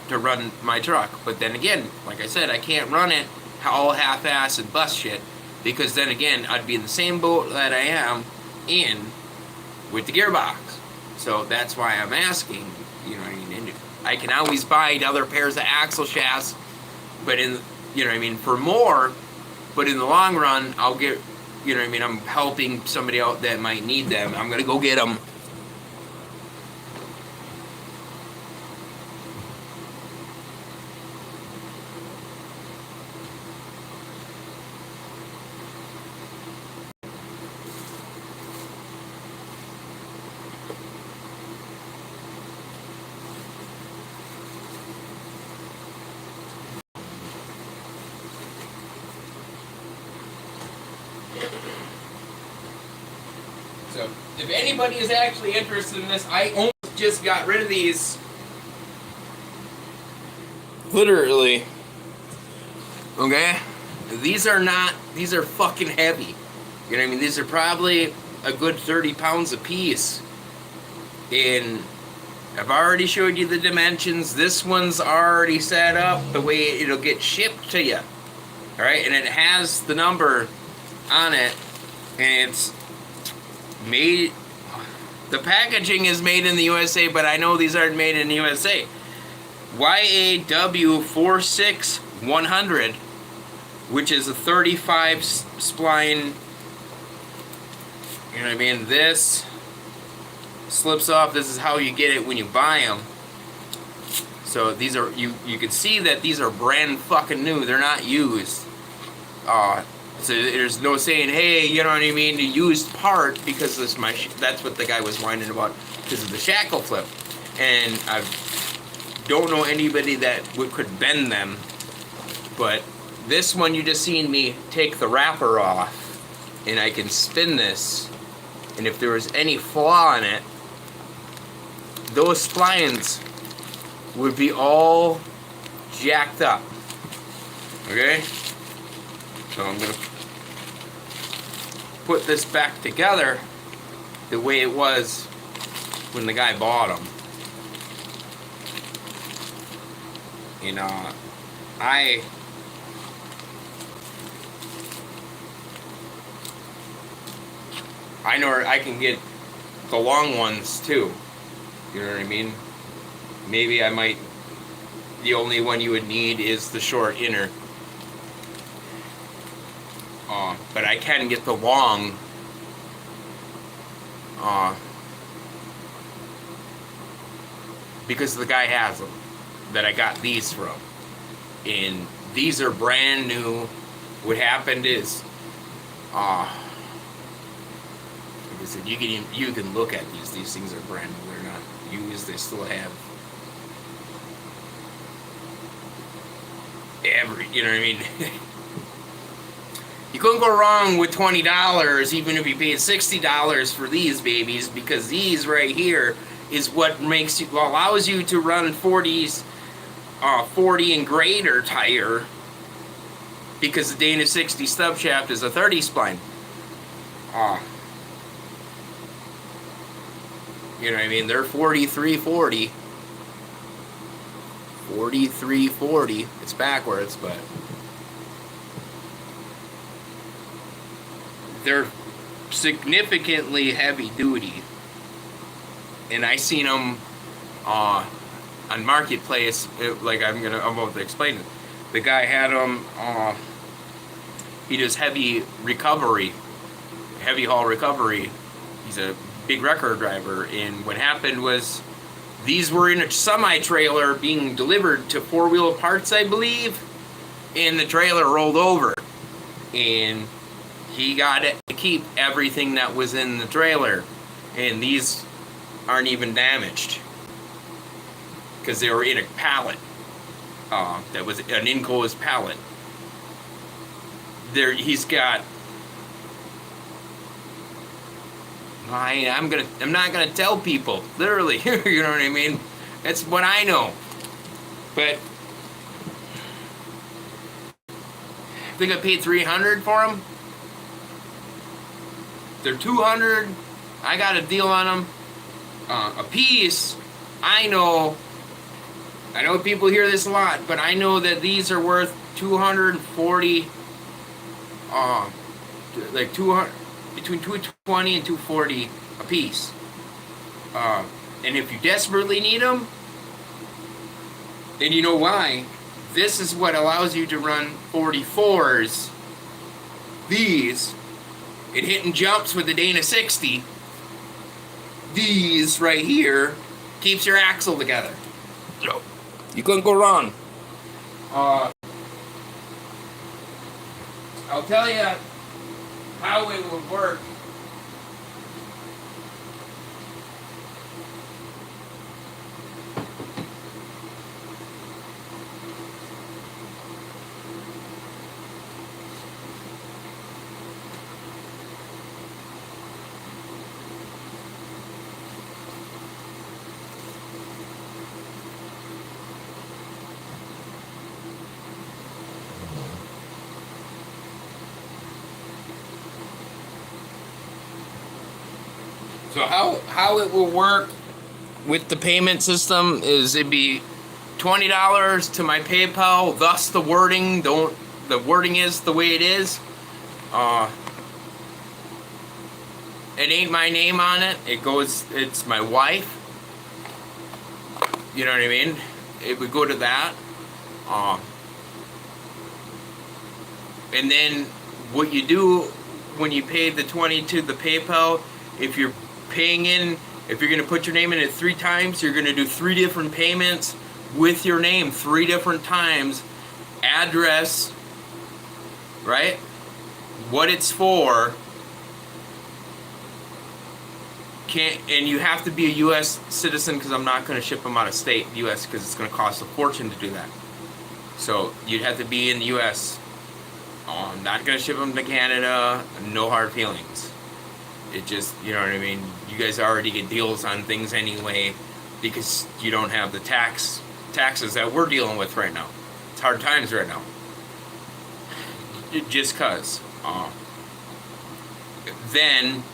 to run my truck. But then again, like I said, I can't run it all half-ass and bust shit, because then again, I'd be in the same boat that I am in with the gearbox. So that's why I'm asking, you know what I mean? I can always buy other pairs of axle shafts, but you know what I mean, for more, but in the long run, I'll get, you know what I mean, I'm helping somebody out that might need them. I'm gonna go get them. So, if anybody is actually interested in this, I almost just got rid of these. Literally. Okay? These are fucking heavy. You know what I mean? These are probably a good 30 pounds a piece. And I've already showed you the dimensions. This one's already set up the way it'll get shipped to you. Alright, and it has the number on it. And it's made... The packaging is made in the USA, but I know these aren't made in the USA. YAW46100, which is a 35 spline. You know what I mean? This slips off. This is how you get it when you buy them. So these are, you can see that these are brand fucking new. They're not used. So there's no saying, hey, you know what I mean, a used part, because this that's what the guy was whining about, because of the shackle flip. And I don't know anybody that could bend them, but this one you just seen me take the wrapper off, and I can spin this, and if there was any flaw in it, those splines would be all jacked up. Okay? So I'm gonna put this back together the way it was when the guy bought them. You know, I know I can get the long ones too. You know what I mean? Maybe I might, the only one you would need is the short inner. But I can get the long because the guy has them that I got these from, and these are brand new. What happened is, like I said, you can look at these. These things are brand new. They're not used. They still have you know what I mean. You couldn't go wrong with $20, even if you paid $60 for these babies, because these right here is what allows you to run 40s, 40 and greater tire, because the Dana 60 stub shaft is a 30 spline. You know what I mean? They're 4340. 4340. It's backwards, but they're significantly heavy duty, and I seen them on Marketplace. Like I'm about to explain it. The guy had them. He does heavy haul recovery. He's a big record driver, and what happened was these were in a semi-trailer being delivered to Four Wheel Parts, I believe, and the trailer rolled over, and he got it to keep everything that was in the trailer, and these aren't even damaged because they were in a pallet. That was an enclosed pallet. There, he's got. I'm not gonna tell people, literally. You know what I mean? That's what I know. But I think I paid $300 for them. They're $200. I got a deal on them. A piece. I know people hear this a lot, but I know that these are worth $240. Like 200, between $220 and $240 a piece. And if you desperately need them, and you know why, this is what allows you to run 44s. These. It hitting jumps with the Dana 60. These right here keeps your axle together. So you couldn't go wrong. I'll tell you how it would work. So how it will work with the payment system is it'd be $20 to my PayPal. Thus the wording the wording is the way it is. It ain't my name on it. It's my wife. You know what I mean? It would go to that. And then what you do when you pay the 20 to the PayPal, if you're gonna put your name in it 3 times, you're gonna do 3 different payments with your name 3 different times, address, right? What it's for. And you have to be a U.S. citizen because I'm not going to ship them out of state, U.S., because it's going to cost a fortune to do that. So you'd have to be in the U.S. I'm not going to ship them to Canada. No hard feelings. It just, you know what I mean? You guys already get deals on things anyway because you don't have the taxes that we're dealing with right now. It's hard times right now. Just because. Then...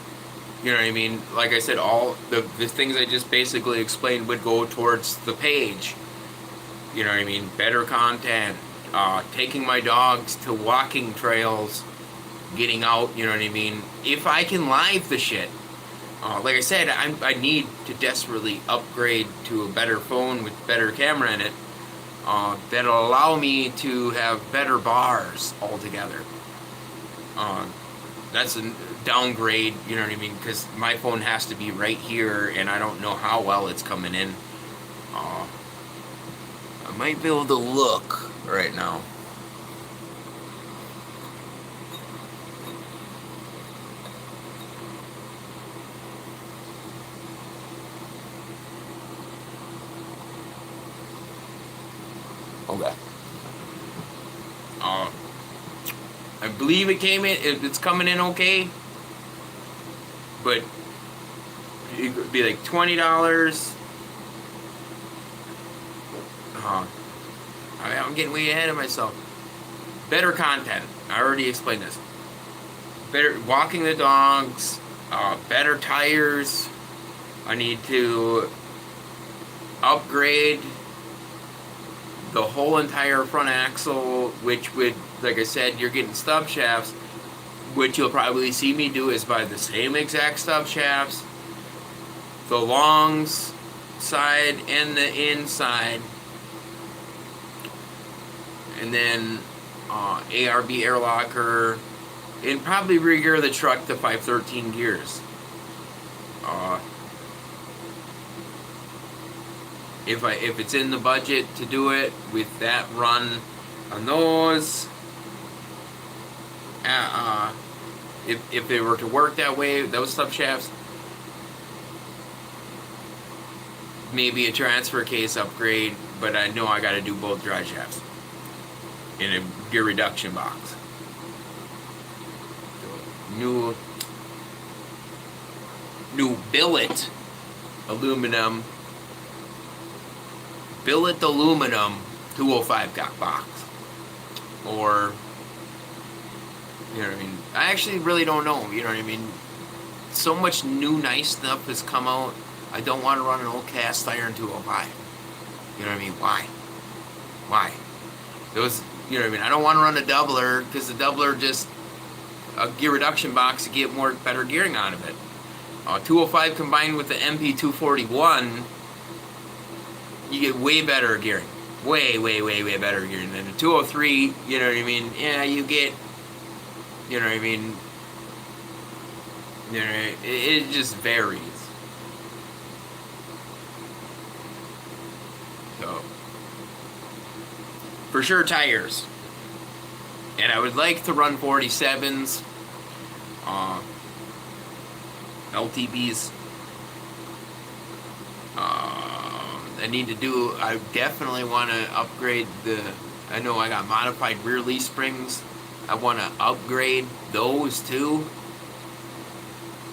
You know what I mean? Like I said, all the things I just basically explained would go towards the page. You know what I mean? Better content, taking my dogs to walking trails, getting out, you know what I mean? If I can live the shit. Like I said, I need to desperately upgrade to a better phone with better camera in it. That'll allow me to have better bars altogether. That's a downgrade, you know what I mean? Because my phone has to be right here, and I don't know how well it's coming in. I might be able to look right now. Okay. I believe it came in. It's coming in okay. But it would be like $20. I'm getting way ahead of myself. Better content. I already explained this. Better walking the dogs. Better tires. I need to upgrade the whole entire front axle, which would, like I said, you're getting stub shafts. What you'll probably see me do is buy the same exact stub shafts, the longs side and the inside, and then ARB air locker, and probably re-gear the truck to 513 gears. If it's in the budget to do it with that run on those, if they were to work that way, those stub shafts, maybe a transfer case upgrade, but I know I got to do both drive shafts in a gear reduction box. New billet aluminum 205 cock box, or you know what I mean. I actually really don't know. You know what I mean. So much new nice stuff has come out. I don't want to run an old cast iron 205. You know what I mean? Why? Those. You know what I mean. I don't want to run a doubler because the doubler just a gear reduction box to get better gearing out of it. 205 combined with the MP 241. You get way better gearing. Way better gearing than the 203, you know what I mean? Yeah, you get, you know what I mean? You know, it just varies. So, for sure tires. And I would like to run 47s, LTBs. I definitely want to upgrade I know I got modified rear leaf springs. I want to upgrade those too.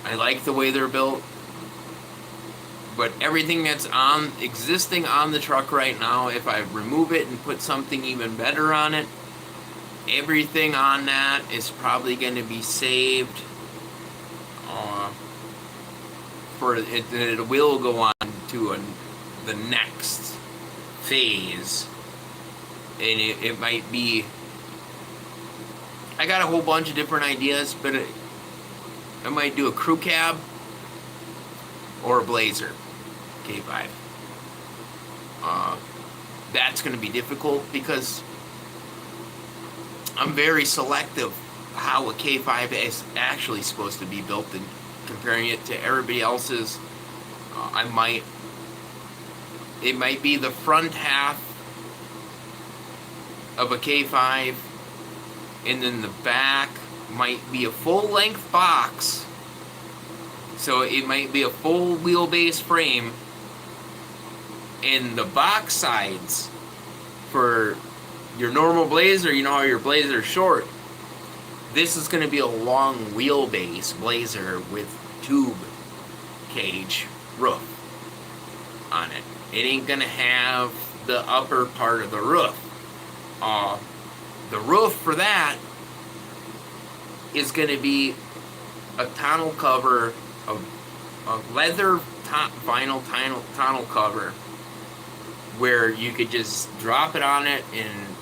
I like the way they're built. But everything that's existing on the truck right now, if I remove it and put something even better on it, everything on that is probably going to be saved for it, it will go on to the next phase, and it might be. I got a whole bunch of different ideas, but I might do a crew cab or a Blazer K5. That's going to be difficult because I'm very selective how a K5 is actually supposed to be built, and comparing it to everybody else's. It might be the front half of a K5, and then the back might be a full-length box. So it might be a full wheelbase frame, and the box sides for your normal Blazer, you know how your Blazer is short. This is going to be a long wheelbase Blazer with tube cage roof on it. It ain't going to have the upper part of the roof. The roof for that is going to be a tonneau cover, a leather vinyl tonneau cover, where you could just drop it on it, and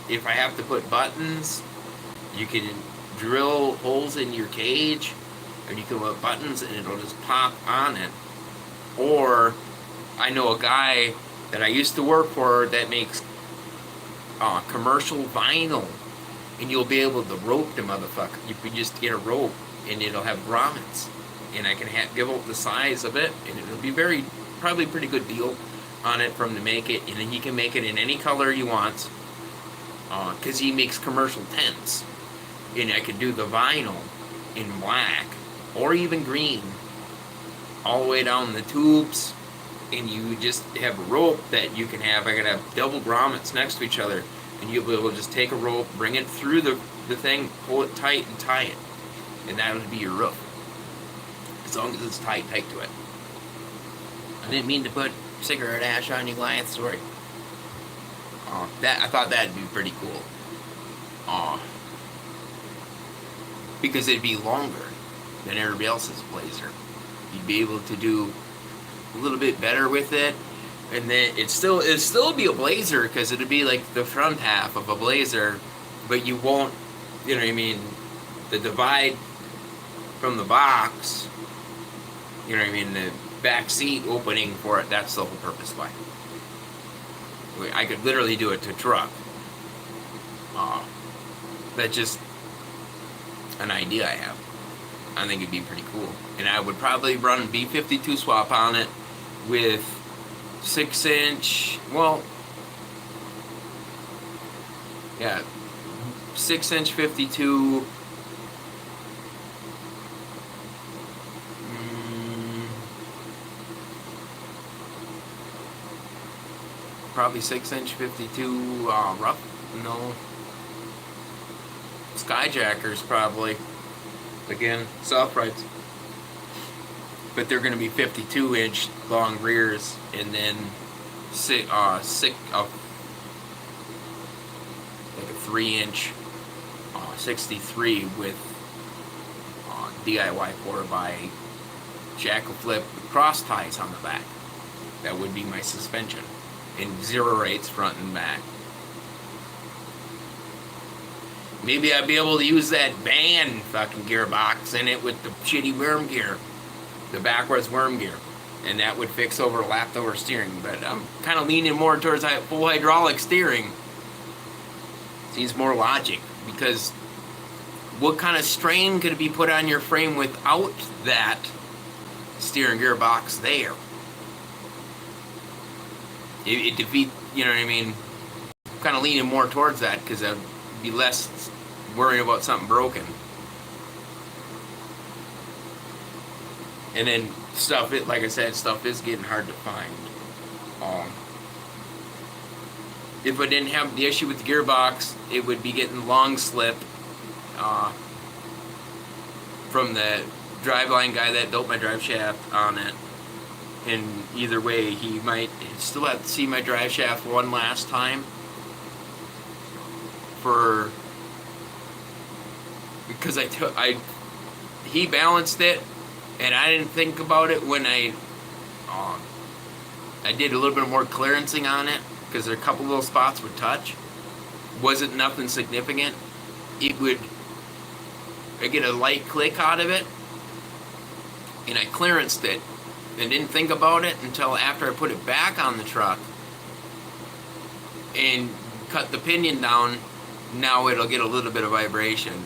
if I have to put buttons, you can drill holes in your cage, and you can put buttons and it'll just pop on it. Or I know a guy that I used to work for that makes commercial vinyl, and you'll be able to rope the motherfucker. You can just get a rope and it'll have grommets, and I can give out the size of it, and it'll be probably pretty good deal on it from to make it, and then he can make it in any color he wants, because he makes commercial tents, and I could do the vinyl in black or even green all the way down the tubes, and you just have a rope that you can have. I gotta have double grommets next to each other, and you'll be able to just take a rope, bring it through the thing, pull it tight, and tie it, and that would be your roof, as long as it's tight to it. I didn't mean to put cigarette ash on you, Goliath. Sorry. I thought that'd be pretty cool. Because it'd be longer than everybody else's Blazer. You'd be able to do a little bit better with it, and then it'd still be a Blazer, because it'd be like the front half of a Blazer, but you won't, you know what I mean, the divide from the box, you know what I mean, the back seat opening for it, that's the whole purpose why. I could literally do it to truck. That's just an idea I have. I think it'd be pretty cool. And I would probably run B52 swap on it with 6-inch, 6-inch 52, probably 6-inch 52 rough, no, Skyjackers probably, again, soft rides, but they're going to be 52-inch long rears, and then like a 3-inch 63 with DIY 4x jackal flip with cross ties on the back. That would be my suspension, and 0 rates front and back. Maybe I'd be able to use that van fucking gearbox in it with the shitty worm gear, the backwards worm gear, and that would fix over lap-over steering. But I'm kind of leaning more towards full hydraulic steering. Seems more logic, because what kind of strain could be put on your frame without that steering gearbox there? It defeats, you know what I mean? I'm kind of leaning more towards that, because I'd be less worrying about something broken. And then like I said, stuff is getting hard to find. If I didn't have the issue with the gearbox, it would be getting long slip from the driveline guy that built my drive shaft on it. And either way, he might still have to see my drive shaft one last time because he balanced it And I didn't think about it when I did a little bit more clearancing on it, because there are a couple little spots would touch. Wasn't nothing significant. I get a light click out of it, and I clearanced it and didn't think about it until after I put it back on the truck and cut the pinion down. Now it'll get a little bit of vibration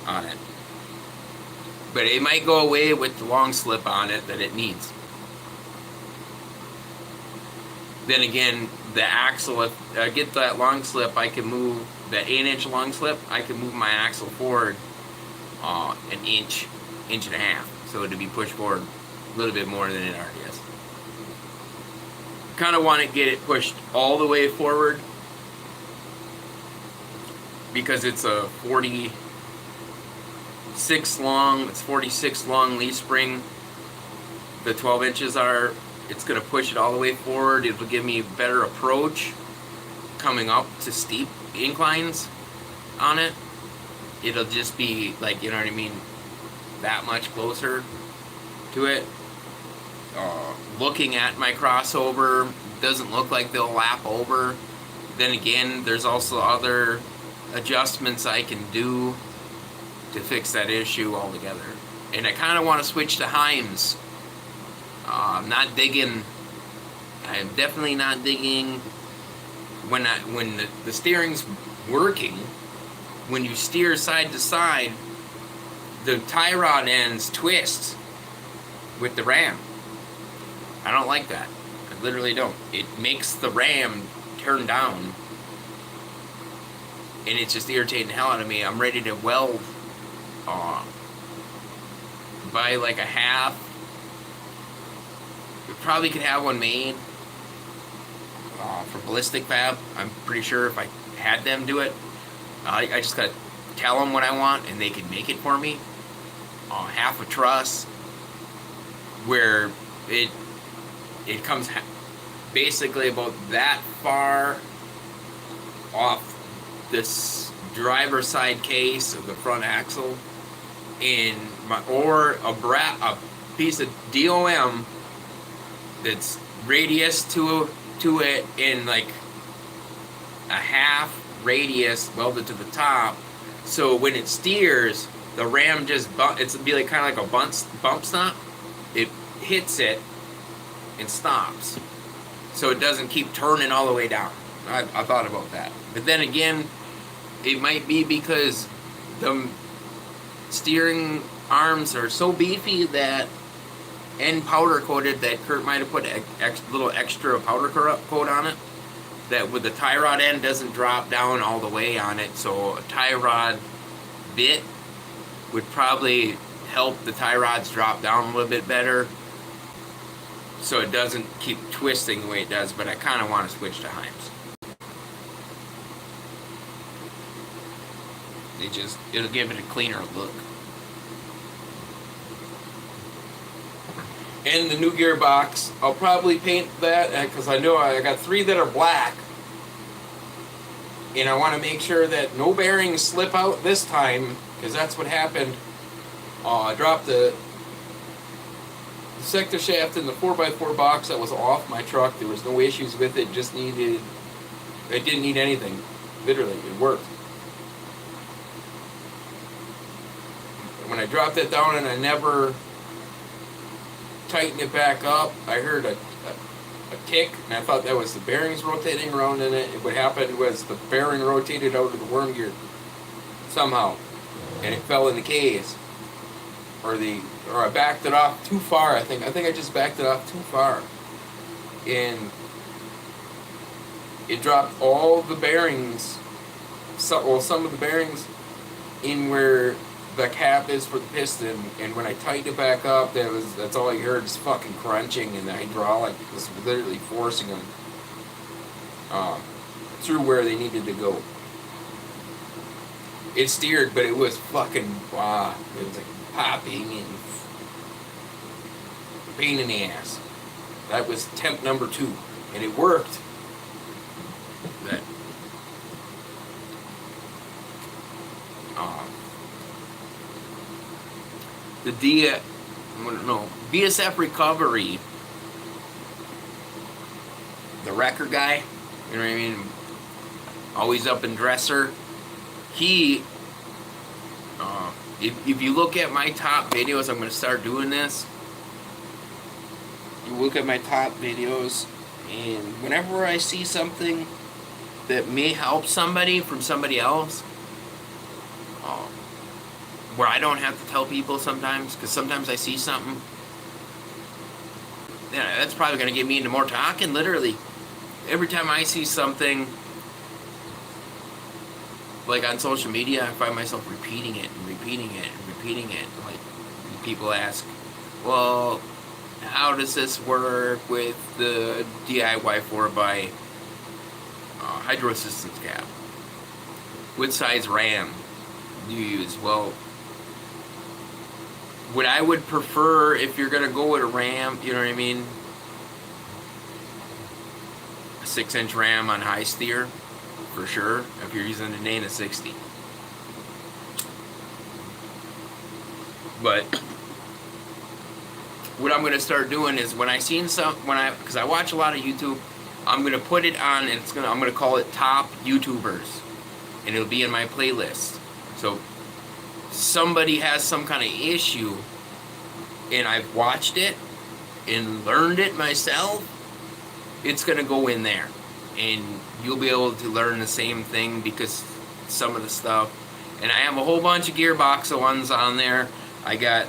on it. But it might go away with the long slip on it that it needs. Then again, the axle, if I get that long slip, I can move that 8-inch long slip, I can move my axle forward an inch and a half. So to be pushed forward a little bit more than it already is. Kind of want to get it pushed all the way forward, because it's a 46 long, it's 46 long leaf spring. The 12 inches are, it's going to push it all the way forward. It'll give me a better approach coming up to steep inclines on it. It'll just be like, you know what I mean, that much closer to it. Looking at my crossover, doesn't look like they'll lap over. Then again, there's also other adjustments I can do to fix that issue altogether. And I kind of want to switch to Heims. I'm not digging. I'm definitely not digging when the steering's working. When you steer side to side, the tie rod ends twist with the ram. I don't like that. I literally don't. It makes the ram turn down, and it's just irritating the hell out of me. I'm ready to weld, buy like a half. We probably could have one made for Ballistic Fab. I'm pretty sure if I had them do it, I just gotta tell them what I want and they can make it for me. Half a truss, where it comes basically about that far off this driver's side case of the front axle, or a piece of DOM that's radius to it in like a half radius welded to the top, so when it steers, the ram just it's be like kind of like a bump stop. It hits it and stops, so it doesn't keep turning all the way down. I thought about that, but then again, it might be because the steering arms are so beefy that, and powder coated, that Kurt might have put a little extra powder coat on it, that with the tie rod end doesn't drop down all the way on it. So a tie rod bit would probably help the tie rods drop down a little bit better, so it doesn't keep twisting the way it does. But I kind of want to switch to Heims. It'll give it a cleaner look. And the new gearbox, I'll probably paint that, because I know I got 3 that are black, and I want to make sure that no bearings slip out this time, because that's what happened. I dropped the sector shaft in the 4x4 box that was off my truck. There was no issues with it. It didn't need anything. Literally, it worked. When I dropped it down and I never tightened it back up, I heard a tick, and I thought that was the bearings rotating around in it. What happened was the bearing rotated out of the worm gear somehow, and it fell in the case, or I backed it off too far. I think I just backed it off too far, and it dropped all the bearings. Some of the bearings in where the cap is for the piston, and when I tightened it back up, that's all I heard, is fucking crunching, and the hydraulic was literally forcing them through where they needed to go. It steered, but it was fucking it was like popping and pain in the ass. That was temp number 2, and it worked. The no, BSF Recovery, the wrecker guy, you know what I mean? Always up in dresser. He, if you look at my top videos, I'm going to start doing this. You look at my top videos, and whenever I see something that may help somebody from somebody else, where I don't have to tell people sometimes, because sometimes I see something, yeah, that's probably going to get me into more talking, literally. Every time I see something, like on social media, I find myself repeating it and repeating it and repeating it. Like, people ask, well, how does this work with the DIY 4x hydro assistance cap? What size RAM do you use? Well, what I would prefer, if you're going to go with a RAM, you know what I mean? A 6-inch RAM on high steer, for sure, if you're using a Dana 60. But what I'm going to start doing is when I seen because I watch a lot of YouTube, I'm going to put it on, and I'm going to call it Top YouTubers, and it'll be in my playlist. So somebody has some kind of issue, and I've watched it and learned it myself, it's going to go in there, and you'll be able to learn the same thing, because some of the stuff, and I have a whole bunch of gearbox ones on there. I got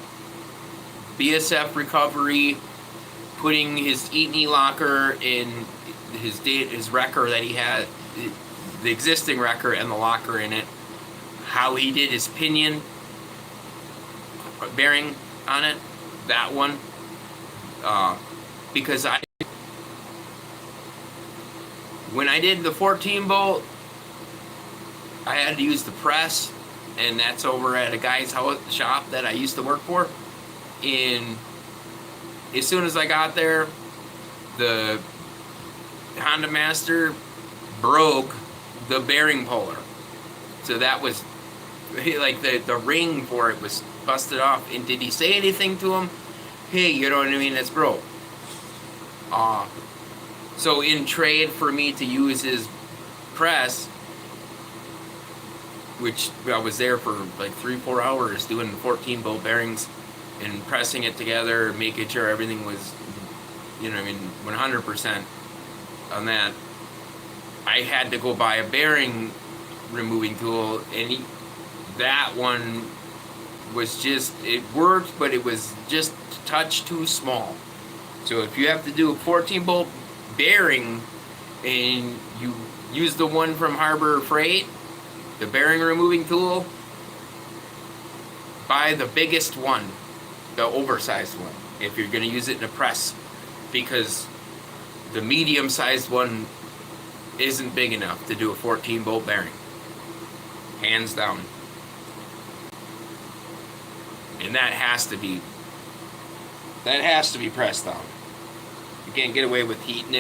BSF Recovery putting his Eaton locker in his wrecker that he had, the existing wrecker and the locker in it, how he did his pinion bearing on it, that one, because when I did the 14 bolt, I had to use the press, and that's over at a guy's shop that I used to work for. And as soon as I got there, the Honda Master broke the bearing puller. So that was, like, the ring for it was busted off. And did he say anything to him? Hey, you know what I mean? It's broke. So in trade for me to use his press, which I was there for like 3-4 hours doing 14 bolt bearings and pressing it together, making sure everything was, you know, I mean, 100% on that. I had to go buy a bearing removing tool, and that one was just, it worked, but it was just a touch too small. So if you have to do a 14 bolt bearing and you use the one from Harbor Freight, the bearing removing tool, buy the biggest one, the oversized one, if you're going to use it in a press, because the medium sized one isn't big enough to do a 14 bolt bearing, hands down. And that has to be pressed down. You can't get away with heating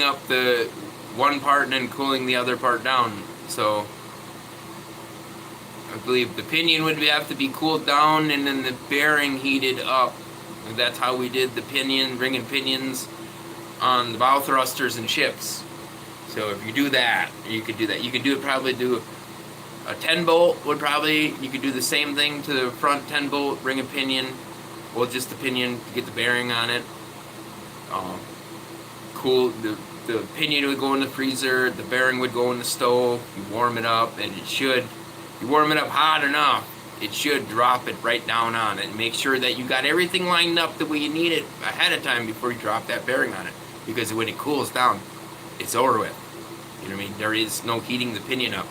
up the one part and then cooling the other part down. So I believe the pinion would have to be cooled down and then the bearing heated up. And that's how we did the ringing pinions on the bow thrusters and ships. So if you do that, you could do that. You could probably do a 10 bolt would probably, you could do the same thing to the front 10 bolt ring and pinion. Well, just the pinion to get the bearing on it. Cool. The pinion would go in the freezer, the bearing would go in the stove, you warm it up, and you warm it up hot enough, it should drop it right down on it. And make sure that you got everything lined up the way you need it ahead of time before you drop that bearing on it. Because when it cools down, it's over with. You know what I mean? There is no heating the pinion up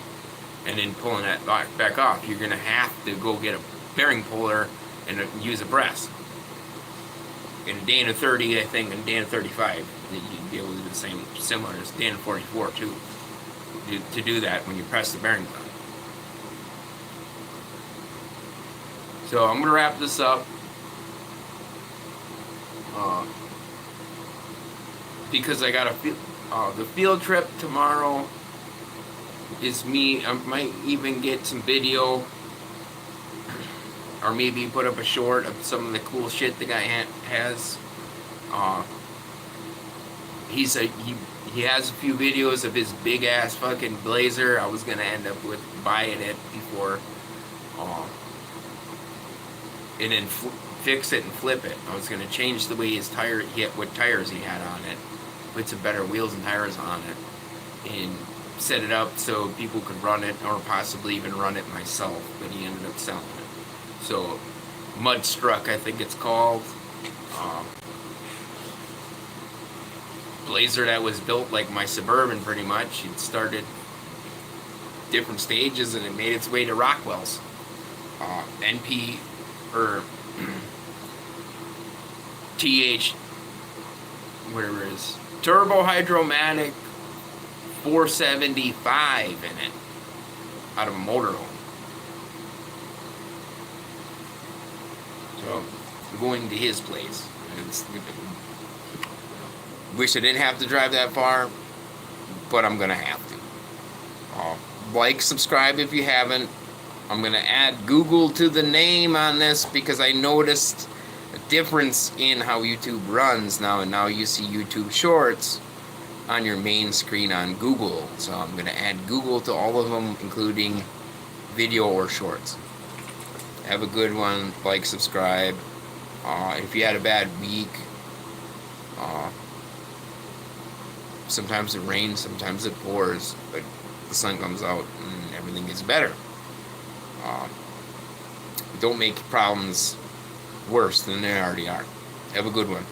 and then pulling that back off. You're going to have to go get a bearing puller and use a press. In a Dana 30, I think, and Dana 35, you'd be able to do the same, similar as Dana 44 too, to do that when you press the bearings on. So I'm gonna wrap this up because I got the field trip tomorrow is me. I might even get some video or maybe put up a short of some of the cool shit the guy has. Uh, he has a few videos of his big ass fucking Blazer. I was gonna end up with buying it before, uh, and then fix it and flip it. I was gonna change the way his tire, what tires he had on it, put some better wheels and tires on it, and set it up so people could run it, or possibly even run it myself. But he ended up selling it. So Mudstruck, I think it's called. Blazer that was built like my Suburban, pretty much. It started different stages and it made its way to Rockwell's. NP or TH, where is Turbo Hydromatic 475 in it, out of a motorhome. So I'm going to his place. Wish I didn't have to drive that far, but I'm gonna have to. Like, subscribe if you haven't. I'm gonna add Google to the name on this because I noticed a difference in how YouTube runs now, and now you see YouTube Shorts on your main screen on Google. So I'm gonna add Google to all of them, including video or shorts. Have a good one. Like, subscribe. If you had a bad week, sometimes it rains, sometimes it pours, but the sun comes out and everything gets better. Don't make problems worse than they already are. Have a good one.